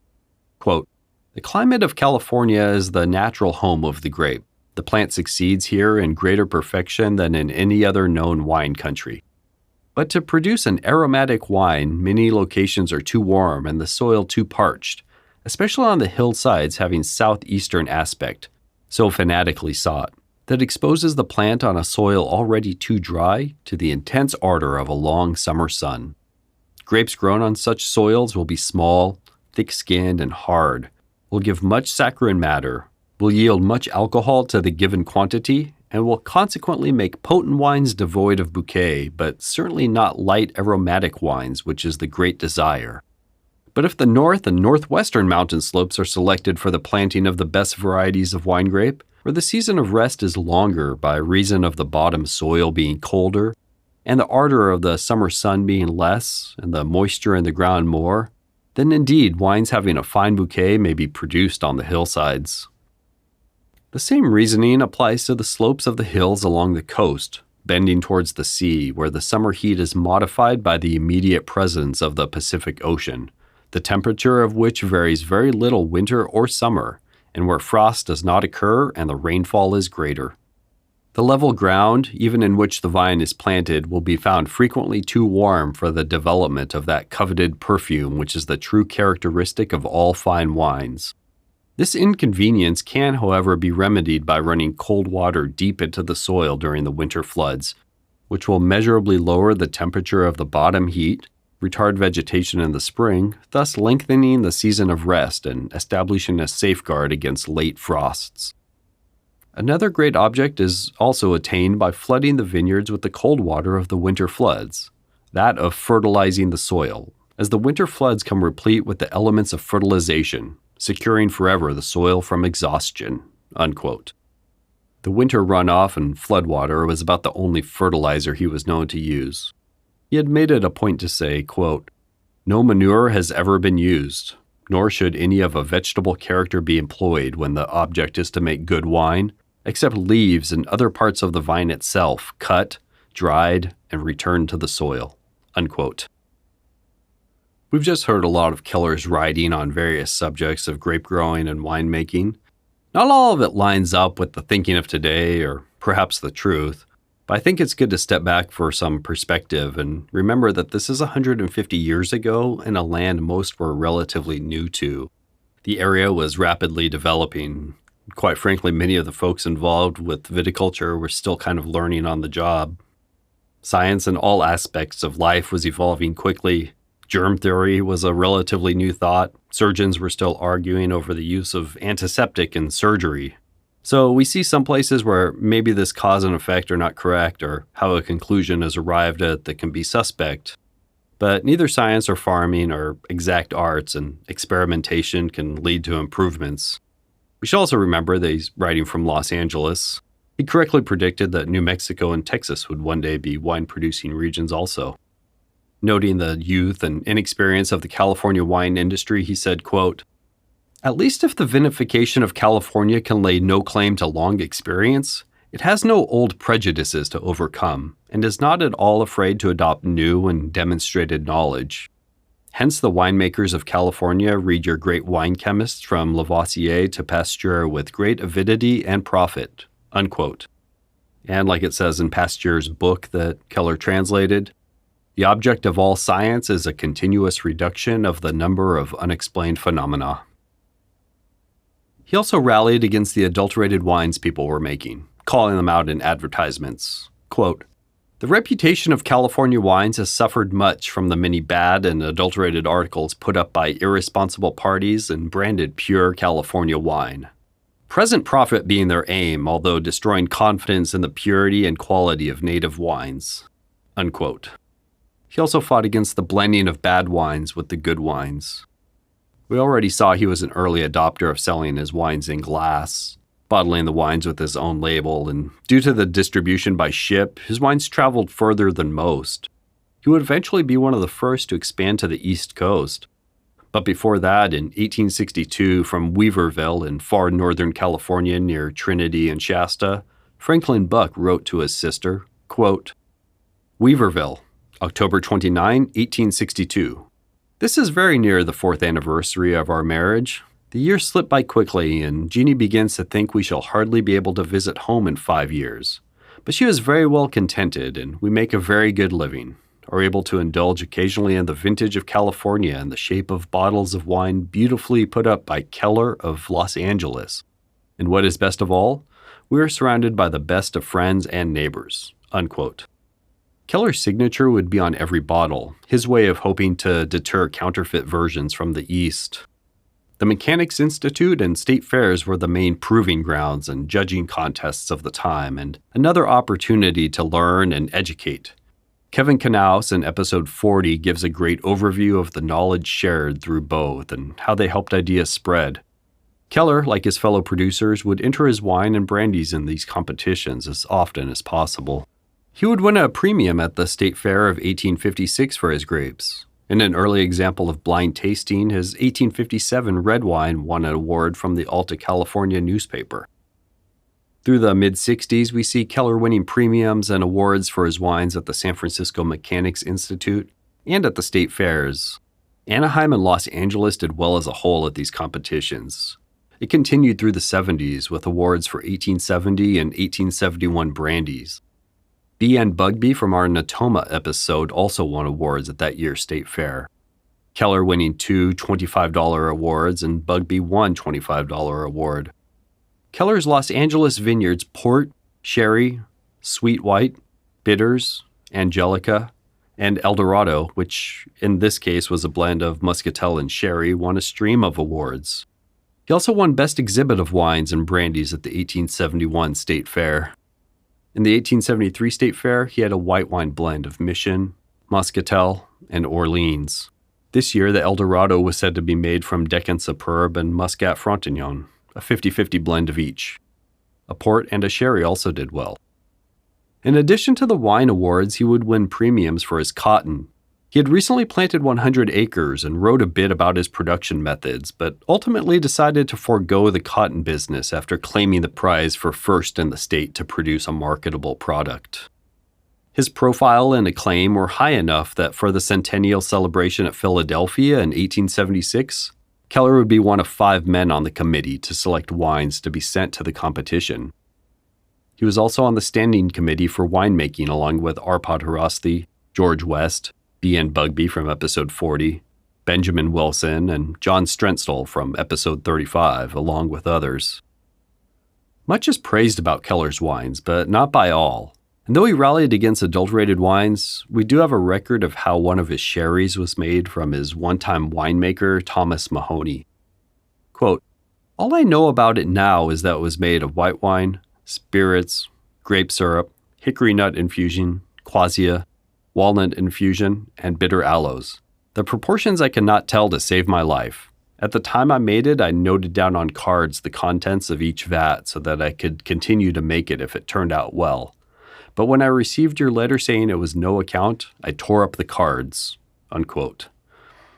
Quote, "The climate of California is the natural home of the grape. The plant succeeds here in greater perfection than in any other known wine country. But to produce an aromatic wine, many locations are too warm and the soil too parched, especially on the hillsides having southeastern aspect, so fanatically sought, that exposes the plant on a soil already too dry to the intense ardor of a long summer sun. Grapes grown on such soils will be small, thick-skinned, and hard, will give much saccharine matter, will yield much alcohol to the given quantity, and will consequently make potent wines devoid of bouquet, but certainly not light aromatic wines, which is the great desire. But if the north and northwestern mountain slopes are selected for the planting of the best varieties of wine grape, where the season of rest is longer by reason of the bottom soil being colder, and the ardor of the summer sun being less, and the moisture in the ground more, then indeed wines having a fine bouquet may be produced on the hillsides. The same reasoning applies to the slopes of the hills along the coast, bending towards the sea, where the summer heat is modified by the immediate presence of the Pacific Ocean, the temperature of which varies very little winter or summer, and where frost does not occur and the rainfall is greater. The level ground, even in which the vine is planted, will be found frequently too warm for the development of that coveted perfume which is the true characteristic of all fine wines. This inconvenience can, however, be remedied by running cold water deep into the soil during the winter floods, which will measurably lower the temperature of the bottom heat, retard vegetation in the spring, thus lengthening the season of rest and establishing a safeguard against late frosts. Another great object is also attained by flooding the vineyards with the cold water of the winter floods, that of fertilizing the soil, as the winter floods come replete with the elements of fertilization, securing forever the soil from exhaustion." Unquote. The winter runoff and floodwater was about the only fertilizer he was known to use. He had made it a point to say, quote, "No manure has ever been used, nor should any of a vegetable character be employed when the object is to make good wine, except leaves and other parts of the vine itself, cut, dried, and returned to the soil." Unquote. We've just heard a lot of Keller's writing on various subjects of grape growing and winemaking. Not all of it lines up with the thinking of today, or perhaps the truth, but I think it's good to step back for some perspective and remember that this is 150 years ago in a land most were relatively new to. The area was rapidly developing. Quite frankly, many of the folks involved with viticulture were still kind of learning on the job. Science in all aspects of life was evolving quickly. Germ theory was a relatively new thought. Surgeons were still arguing over the use of antiseptic in surgery. So we see some places where maybe this cause and effect are not correct or how a conclusion is arrived at that can be suspect. But neither science or farming are exact arts, and experimentation can lead to improvements. We should also remember that he's writing from Los Angeles. He correctly predicted that New Mexico and Texas would one day be wine-producing regions also. Noting the youth and inexperience of the California wine industry, he said, quote, "At least if the vinification of California can lay no claim to long experience, it has no old prejudices to overcome, and is not at all afraid to adopt new and demonstrated knowledge. Hence the winemakers of California read your great wine chemists from Lavoisier to Pasteur with great avidity and profit," unquote. And like it says in Pasteur's book that Keller translated, "The object of all science is a continuous reduction of the number of unexplained phenomena." He also rallied against the adulterated wines people were making, calling them out in advertisements. Quote, "The reputation of California wines has suffered much from the many bad and adulterated articles put up by irresponsible parties and branded pure California wine. Present profit being their aim, although destroying confidence in the purity and quality of native wines." Unquote. He also fought against the blending of bad wines with the good wines. We already saw he was an early adopter of selling his wines in glass, bottling the wines with his own label, and due to the distribution by ship, his wines traveled further than most. He would eventually be one of the first to expand to the East Coast. But before that, in 1862, from Weaverville in far northern California near Trinity and Shasta, Franklin Buck wrote to his sister, quote, "Weaverville, October 29, 1862. This is very near the 4th anniversary of our marriage. The years slip by quickly, and Jeannie begins to think we shall hardly be able to visit home in 5 years. But she is very well contented, and we make a very good living, are able to indulge occasionally in the vintage of California in the shape of bottles of wine beautifully put up by Keller of Los Angeles. And what is best of all, we are surrounded by the best of friends and neighbors." Unquote. Keller's signature would be on every bottle, his way of hoping to deter counterfeit versions from the East. The Mechanics Institute and state fairs were the main proving grounds and judging contests of the time, and another opportunity to learn and educate. Kevin Knaus in episode 40 gives a great overview of the knowledge shared through both and how they helped ideas spread. Keller, like his fellow producers, would enter his wine and brandies in these competitions as often as possible. He would win a premium at the State Fair of 1856 for his grapes. In an early example of blind tasting, his 1857 red wine won an award from the Alta California newspaper. Through the mid-60s, we see Keller winning premiums and awards for his wines at the San Francisco Mechanics Institute and at the state fairs. Anaheim and Los Angeles did well as a whole at these competitions. It continued through the 70s with awards for 1870 and 1871 brandies. B. N. Bugbee from our Natoma episode also won awards at that year's state fair. Keller winning 2 $25 awards and Bugbee one $25 award. Keller's Los Angeles vineyards port, sherry, sweet white, bitters, Angelica, and Eldorado, which in this case was a blend of muscatel and sherry, won a stream of awards. He also won Best Exhibit of Wines and Brandies at the 1871 State Fair. In the 1873 State Fair, he had a white wine blend of Mission, Muscatel, and Orleans. This year, the Eldorado was said to be made from Deccan Superb and Muscat Frontignan, a 50-50 blend of each. A port and a sherry also did well. In addition to the wine awards, he would win premiums for his cotton. He had recently planted 100 acres and wrote a bit about his production methods, but ultimately decided to forego the cotton business after claiming the prize for first in the state to produce a marketable product. His profile and acclaim were high enough that for the centennial celebration at Philadelphia in 1876, Keller would be one of 5 men on the committee to select wines to be sent to the competition. He was also on the standing committee for winemaking along with Arpad Harasti, George West, B. N. Bugbee from episode 40, Benjamin Wilson, and John Strenstall from episode 35, along with others. Much is praised about Keller's wines, but not by all. And though he rallied against adulterated wines, we do have a record of how one of his sherries was made from his one-time winemaker, Thomas Mahoney. Quote, "All I know about it now is that it was made of white wine, spirits, grape syrup, hickory nut infusion, quassia, walnut infusion, and bitter aloes. The proportions I cannot tell to save my life. At the time I made it, I noted down on cards the contents of each vat so that I could continue to make it if it turned out well. But when I received your letter saying it was no account, I tore up the cards." Unquote.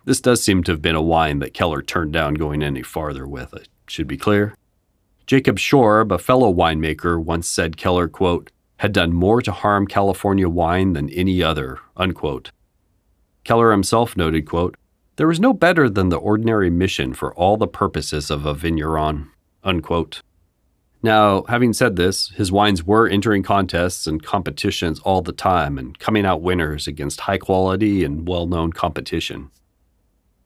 This does seem to have been a wine that Keller turned down going any farther with, it should be clear. Jacob Shorb, a fellow winemaker, once said Keller, quote, "had done more to harm California wine than any other," unquote. Keller himself noted, quote, "There is no better than the ordinary mission for all the purposes of a vigneron," unquote. Now, having said this, his wines were entering contests and competitions all the time and coming out winners against high quality and well-known competition.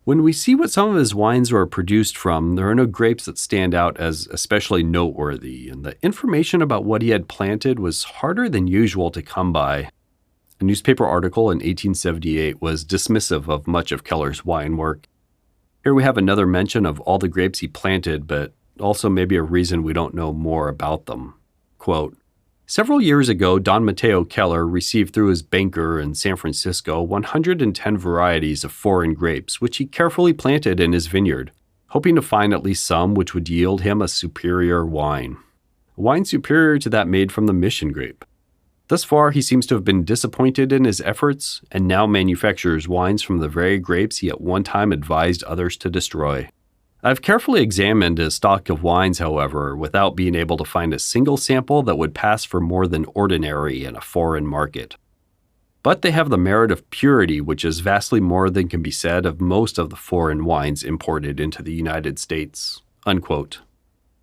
When we see what some of his wines were produced from, there are no grapes that stand out as especially noteworthy, and the information about what he had planted was harder than usual to come by. A newspaper article in 1878 was dismissive of much of Keller's wine work. Here we have another mention of all the grapes he planted, but also maybe a reason we don't know more about them. Quote, "Several years ago, Don Mateo Keller received through his banker in San Francisco 110 varieties of foreign grapes, which he carefully planted in his vineyard, hoping to find at least some which would yield him a superior wine. A wine superior to that made from the mission grape. Thus far, he seems to have been disappointed in his efforts and now manufactures wines from the very grapes he at one time advised others to destroy. I've carefully examined his stock of wines, however, without being able to find a single sample that would pass for more than ordinary in a foreign market. But they have the merit of purity, which is vastly more than can be said of most of the foreign wines imported into the United States." Unquote.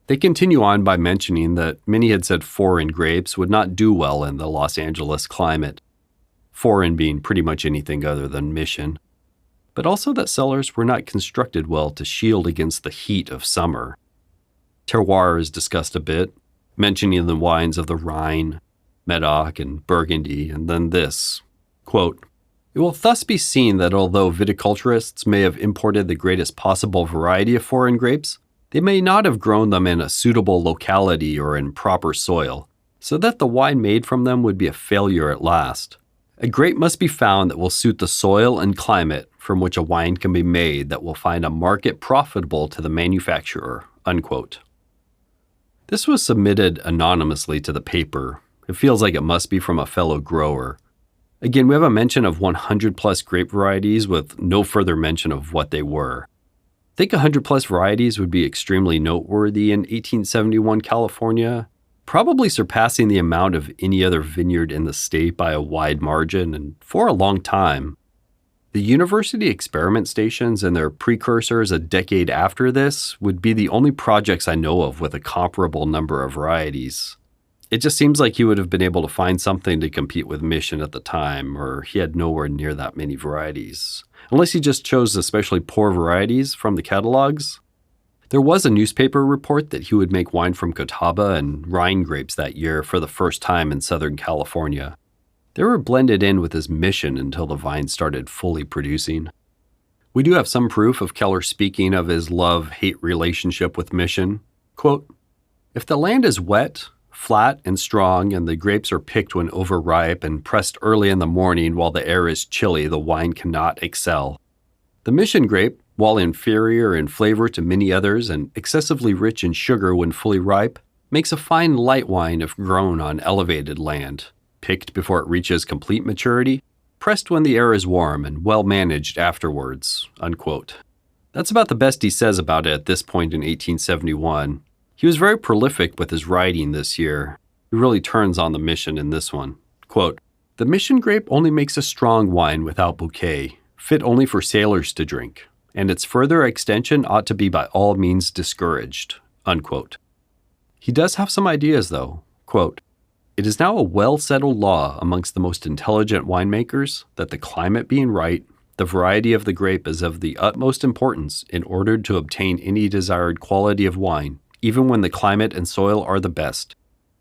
They continue on by mentioning that many had said foreign grapes would not do well in the Los Angeles climate, foreign being pretty much anything other than mission, but also that cellars were not constructed well to shield against the heat of summer. Terroir is discussed a bit, mentioning the wines of the Rhine, Medoc, and Burgundy, and then this, quote, "It will thus be seen that although viticulturists may have imported the greatest possible variety of foreign grapes, they may not have grown them in a suitable locality or in proper soil, so that the wine made from them would be a failure at last. A grape must be found that will suit the soil and climate from which a wine can be made that will find a market profitable to the manufacturer." Unquote. This was submitted anonymously to the paper. It feels like it must be from a fellow grower. Again, we have a mention of 100 plus grape varieties with no further mention of what they were. I think 100 plus varieties would be extremely noteworthy in 1871 California, probably surpassing the amount of any other vineyard in the state by a wide margin and for a long time. The university experiment stations and their precursors a decade after this would be the only projects I know of with a comparable number of varieties. It just seems like he would have been able to find something to compete with Mission at the time, or he had nowhere near that many varieties. Unless he just chose especially poor varieties from the catalogs. There was a newspaper report that he would make wine from Catawba and Rhine grapes that year for the first time in Southern California. They were blended in with his Mission until the vine started fully producing. We do have some proof of Keller speaking of his love-hate relationship with Mission. Quote, "If the land is wet, flat, and strong, and the grapes are picked when overripe and pressed early in the morning while the air is chilly, the wine cannot excel. The Mission grape, while inferior in flavor to many others and excessively rich in sugar when fully ripe, makes a fine light wine if grown on elevated land, picked before it reaches complete maturity, pressed when the air is warm, and well managed afterwards." Unquote. That's about the best he says about it at this point in 1871. He was very prolific with his writing this year. He really turns on the Mission in this one. Quote, "The Mission grape only makes a strong wine without bouquet, fit only for sailors to drink, and its further extension ought to be by all means discouraged." Unquote. He does have some ideas, though. Quote, "It is now a well-settled law amongst the most intelligent winemakers that the climate being right, the variety of the grape is of the utmost importance in order to obtain any desired quality of wine, even when the climate and soil are the best.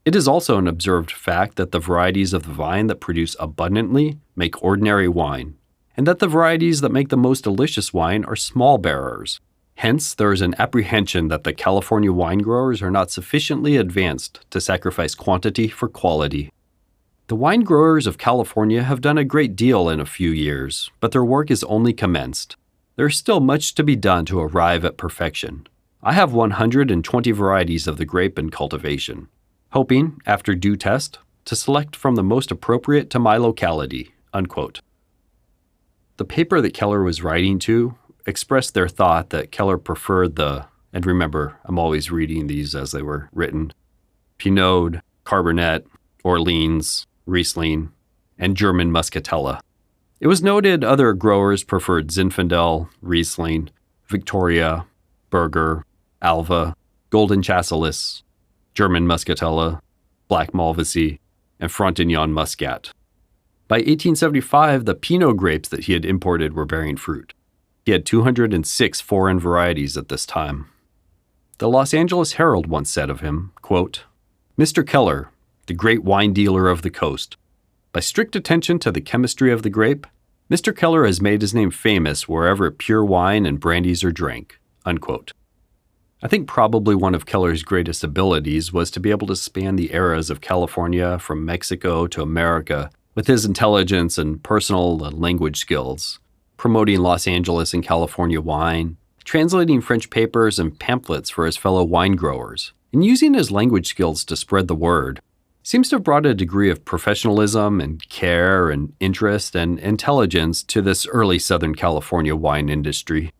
It is also an observed fact that the varieties of the vine that produce abundantly make ordinary wine, and that the varieties that make the most delicious wine are small bearers. Hence, there is an apprehension that the California wine growers are not sufficiently advanced to sacrifice quantity for quality. The wine growers of California have done a great deal in a few years, but their work is only commenced. There is still much to be done to arrive at perfection. I have 120 varieties of the grape in cultivation, hoping, after due test, to select from the most appropriate to my locality," unquote. The paper that Keller was writing to expressed their thought that Keller preferred and remember, I'm always reading these as they were written, Pinot, Cabernet, Orleans, Riesling, and German Muscatella. It was noted other growers preferred Zinfandel, Riesling, Victoria, Berger, Alva, Golden Chasselas, German Muscatella, Black Malvasia, and Frontignan Muscat. By 1875, the Pinot grapes that he had imported were bearing fruit. He had 206 foreign varieties at this time. The Los Angeles Herald once said of him, quote, "Mr. Keller, the great wine dealer of the coast. By strict attention to the chemistry of the grape, Mr. Keller has made his name famous wherever pure wine and brandies are drank," unquote. I think probably one of Keller's greatest abilities was to be able to span the eras of California from Mexico to America with his intelligence and personal and language skills, promoting Los Angeles and California wine, translating French papers and pamphlets for his fellow wine growers, and using his language skills to spread the word. Seems to have brought a degree of professionalism and care and interest and intelligence to this early Southern California wine industry.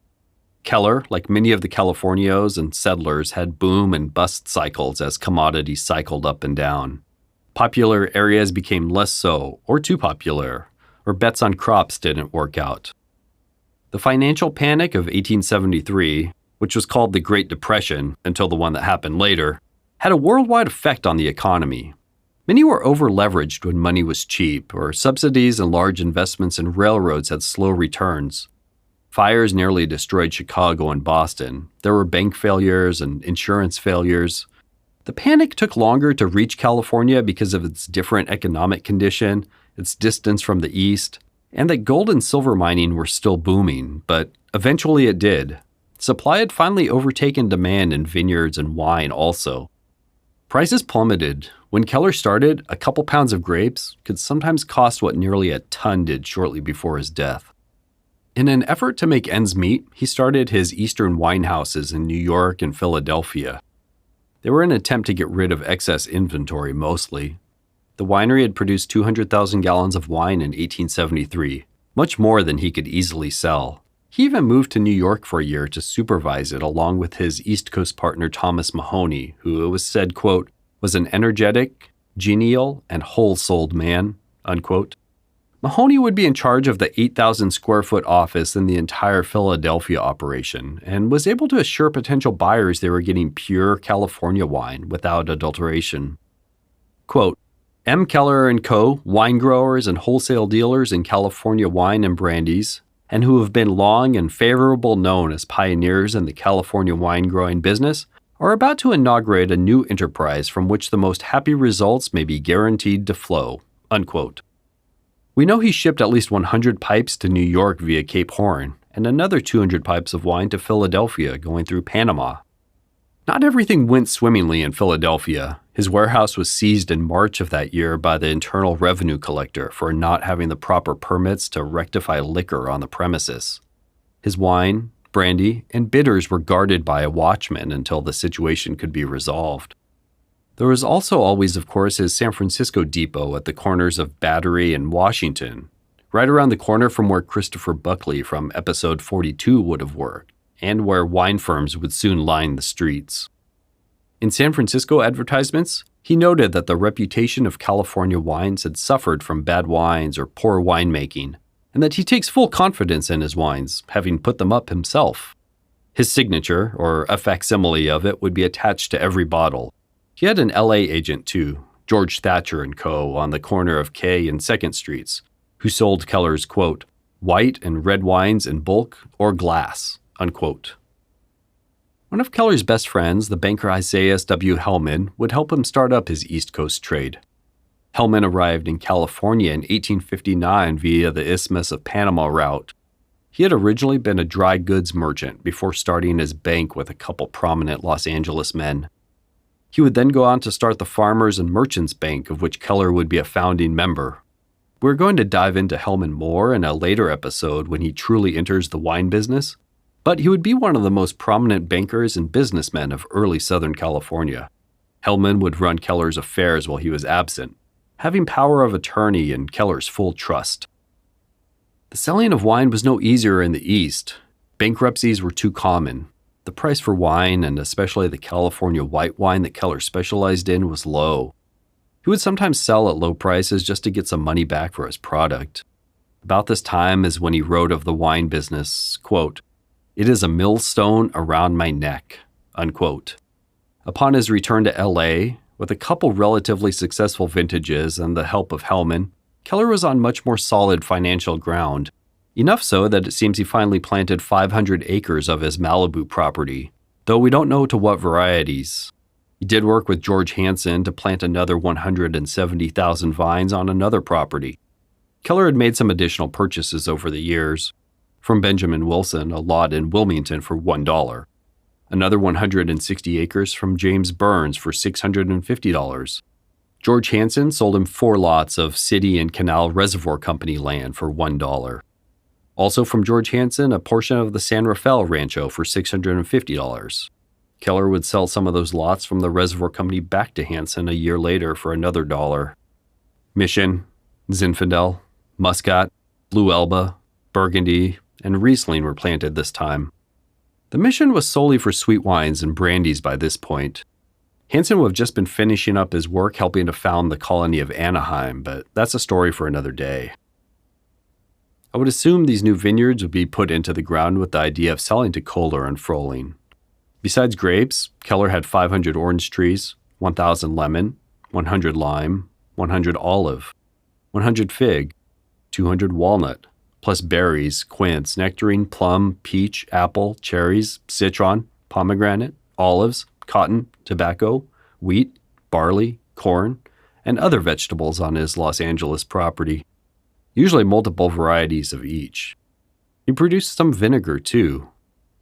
Keller, like many of the Californios and settlers, had boom and bust cycles as commodities cycled up and down. Popular areas became less so, or too popular, or bets on crops didn't work out. The financial panic of 1873, which was called the Great Depression until the one that happened later, had a worldwide effect on the economy. Many were over-leveraged when money was cheap, or subsidies and large investments in railroads had slow returns. Fires nearly destroyed Chicago and Boston. There were bank failures and insurance failures. The panic took longer to reach California because of its different economic condition, its distance from the east, and that gold and silver mining were still booming, but eventually it did. Supply had finally overtaken demand in vineyards and wine also. Prices plummeted. When Keller started, a couple pounds of grapes could sometimes cost what nearly a ton did shortly before his death. In an effort to make ends meet, he started his Eastern wine houses in New York and Philadelphia. They were an attempt to get rid of excess inventory mostly. The winery had produced 200,000 gallons of wine in 1873, much more than he could easily sell. He even moved to New York for a year to supervise it along with his East Coast partner Thomas Mahoney, who it was said, quote, was an energetic, genial, and whole-souled man, unquote. Mahoney would be in charge of the 8,000 square foot office in the entire Philadelphia operation and was able to assure potential buyers they were getting pure California wine without adulteration. Quote, M. Keller and Co., wine growers and wholesale dealers in California wine and brandies, and who have been long and favorable known as pioneers in the California wine growing business, are about to inaugurate a new enterprise from which the most happy results may be guaranteed to flow, unquote. We know he shipped at least 100 pipes to New York via Cape Horn, and another 200 pipes of wine to Philadelphia going through Panama. Not everything went swimmingly in Philadelphia. His warehouse was seized in March of that year by the Internal Revenue Collector for not having the proper permits to rectify liquor on the premises. His wine, brandy, and bitters were guarded by a watchman until the situation could be resolved. There was also always, of course, his San Francisco depot at the corners of Battery and Washington, right around the corner from where Christopher Buckley from episode 42 would have worked, and where wine firms would soon line the streets. In San Francisco advertisements, he noted that the reputation of California wines had suffered from bad wines or poor winemaking, and that he takes full confidence in his wines, having put them up himself. His signature, or a facsimile of it, would be attached to every bottle. He had an LA agent too, George Thatcher & Co. on the corner of K and 2nd Streets, who sold Keller's, quote, white and red wines in bulk or glass, unquote. One of Keller's best friends, the banker Isaiah W. Hellman, would help him start up his East Coast trade. Hellman arrived in California in 1859 via the Isthmus of Panama route. He had originally been a dry goods merchant before starting his bank with a couple prominent Los Angeles men. He would then go on to start the Farmers and Merchants Bank, of which Keller would be a founding member. We're going to dive into Hellman more in a later episode when he truly enters the wine business, but he would be one of the most prominent bankers and businessmen of early Southern California. Hellman would run Keller's affairs while he was absent, having power of attorney and Keller's full trust. The selling of wine was no easier in the East. Bankruptcies were too common. The price for wine, and especially the California white wine that Keller specialized in, was low. He would sometimes sell at low prices just to get some money back for his product. About this time is when he wrote of the wine business, quote, "It is a millstone around my neck," unquote. Upon his return to LA, with a couple relatively successful vintages and the help of Hellman, Keller was on much more solid financial ground, enough so that it seems he finally planted 500 acres of his Malibu property, though we don't know to what varieties. He did work with George Hansen to plant another 170,000 vines on another property. Keller had made some additional purchases over the years. From Benjamin Wilson, a lot in Wilmington for $1. Another 160 acres from James Burns for $650. George Hansen sold him 4 lots of City and Canal Reservoir Company land for $1. Also from George Hansen, a portion of the San Rafael Rancho for $650. Keller would sell some of those lots from the Reservoir Company back to Hansen a year later for another $1. Mission, Zinfandel, Muscat, Blue Elba, Burgundy, and Riesling were planted this time. The Mission was solely for sweet wines and brandies by this point. Hansen would have just been finishing up his work helping to found the colony of Anaheim, but that's a story for another day. I would assume these new vineyards would be put into the ground with the idea of selling to Kohler and Frohling. Besides grapes, Keller had 500 orange trees, 1,000 lemon, 100 lime, 100 olive, 100 fig, 200 walnut, plus berries, quince, nectarine, plum, peach, apple, cherries, citron, pomegranate, olives, cotton, tobacco, wheat, barley, corn, and other vegetables on his Los Angeles property, usually multiple varieties of each. He produced some vinegar, too.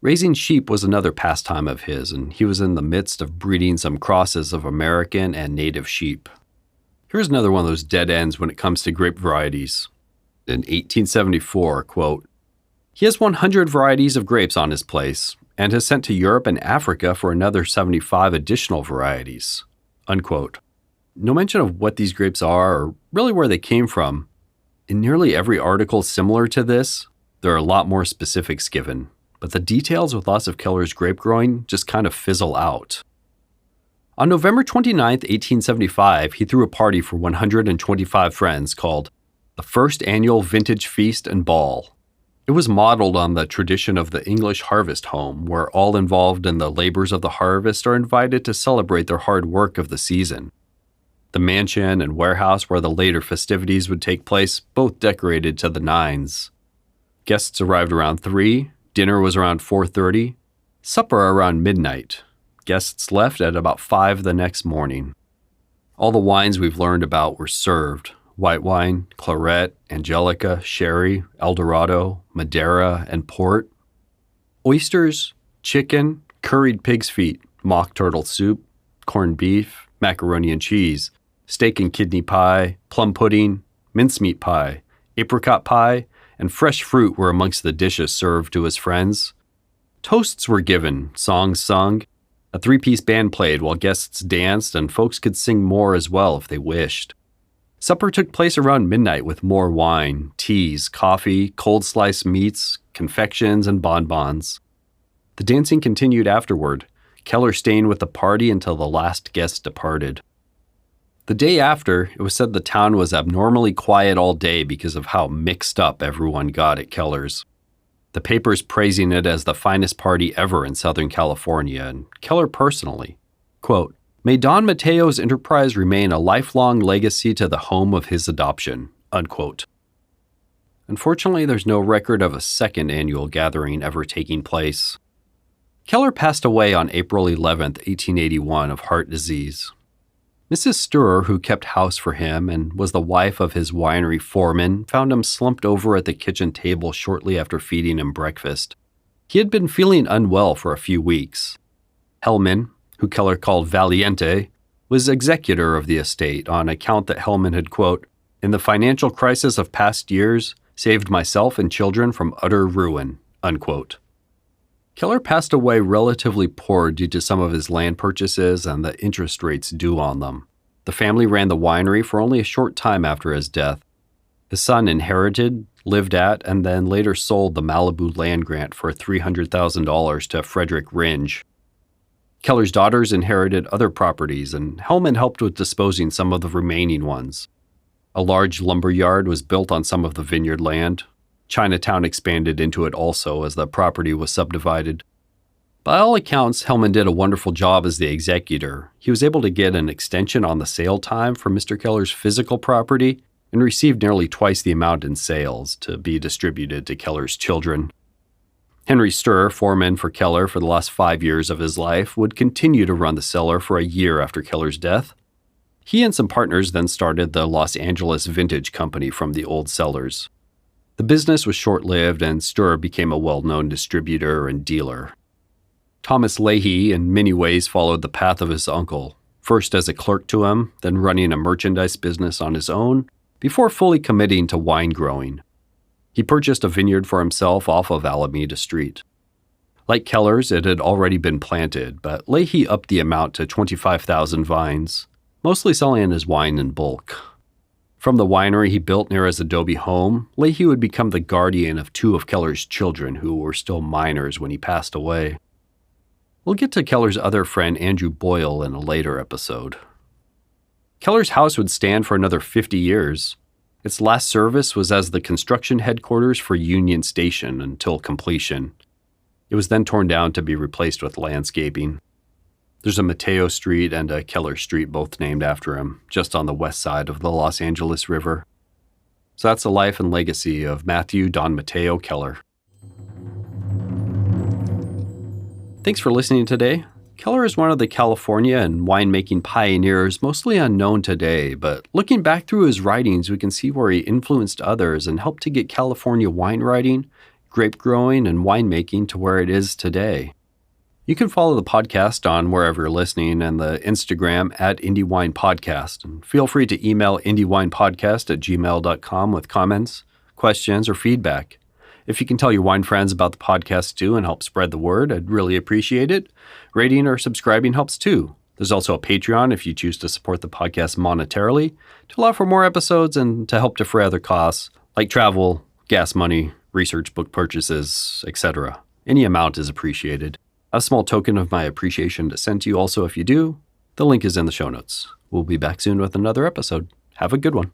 Raising sheep was another pastime of his, and he was in the midst of breeding some crosses of American and native sheep. Here's another one of those dead ends when it comes to grape varieties. In 1874, quote, "He has 100 varieties of grapes on his place, and has sent to Europe and Africa for another 75 additional varieties," unquote. No mention of what these grapes are or really where they came from. In nearly every article similar to this, there are a lot more specifics given, but the details with lots of Keller's grape growing just kind of fizzle out. On November 29, 1875, he threw a party for 125 friends called the First Annual Vintage Feast and Ball. It was modeled on the tradition of the English harvest home, where all involved in the labors of the harvest are invited to celebrate their hard work of the season. The mansion and warehouse where the later festivities would take place both decorated to the nines. Guests arrived around 3, dinner was around 4:30, supper around midnight. Guests left at about 5 the next morning. All the wines we've learned about were served: white wine, claret, angelica, sherry, eldorado, madeira, and port. Oysters, chicken, curried pig's feet, mock turtle soup, corned beef, macaroni and cheese, steak and kidney pie, plum pudding, mincemeat pie, apricot pie, and fresh fruit were amongst the dishes served to his friends. Toasts were given, songs sung, a 3-piece band played while guests danced, and folks could sing more as well if they wished. Supper took place around midnight with more wine, teas, coffee, cold sliced meats, confections, and bonbons. The dancing continued afterward, Keller staying with the party until the last guest departed. The day after, it was said the town was abnormally quiet all day because of how mixed up everyone got at Keller's. The papers praising it as the finest party ever in Southern California, and Keller personally, quote, "May Don Mateo's enterprise remain a lifelong legacy to the home of his adoption," unquote. Unfortunately, there's no record of a second annual gathering ever taking place. Keller passed away on April 11, 1881, of heart disease. Mrs. Sturr, who kept house for him and was the wife of his winery foreman, found him slumped over at the kitchen table shortly after feeding him breakfast. He had been feeling unwell for a few weeks. Hellman, who Keller called Valiente, was executor of the estate on account that Hellman had, quote, In the financial crisis of past years, saved myself and children from utter ruin, unquote. Keller passed away relatively poor due to some of his land purchases and the interest rates due on them. The family ran the winery for only a short time after his death. His son inherited, lived at, and then later sold the Malibu land grant for $300,000 to Frederick Ringe. Keller's daughters inherited other properties, and Hellman helped with disposing some of the remaining ones. A large lumber yard was built on some of the vineyard land. Chinatown expanded into it also as the property was subdivided. By all accounts, Hellman did a wonderful job as the executor. He was able to get an extension on the sale time for Mr. Keller's physical property and received nearly twice the amount in sales to be distributed to Keller's children. Henry Sturr, foreman for Keller for the last 5 years of his life, would continue to run the cellar for a year after Keller's death. He and some partners then started the Los Angeles Vintage Company from the old cellars. The business was short-lived, and Sturr became a well-known distributor and dealer. Thomas Leahy in many ways followed the path of his uncle, first as a clerk to him, then running a merchandise business on his own, before fully committing to wine growing. He purchased a vineyard for himself off of Alameda Street. Like Keller's, it had already been planted, but Leahy upped the amount to 25,000 vines, mostly selling his wine in bulk. From the winery he built near his adobe home, Leahy would become the guardian of 2 of Keller's children who were still minors when he passed away. We'll get to Keller's other friend Andrew Boyle in a later episode. Keller's house would stand for another 50 years. Its last service was as the construction headquarters for Union Station until completion. It was then torn down to be replaced with landscaping. There's a Mateo Street and a Keller Street, both named after him, just on the west side of the Los Angeles River. So that's the life and legacy of Matthew Don Mateo Keller. Thanks for listening today. Keller is one of the California and winemaking pioneers mostly unknown today, but looking back through his writings, we can see where he influenced others and helped to get California wine writing, grape growing, and winemaking to where it is today. You can follow the podcast on wherever you're listening and the Instagram at IndieWinePodcast. And feel free to email indiewinepodcast@gmail.com with comments, questions, or feedback. If you can tell your wine friends about the podcast too and help spread the word, I'd really appreciate it. Rating or subscribing helps too. There's also a Patreon if you choose to support the podcast monetarily to allow for more episodes and to help defray other costs like travel, gas money, research book purchases, etc. Any amount is appreciated. A small token of my appreciation to send to you also if you do. The link is in the show notes. We'll be back soon with another episode. Have a good one.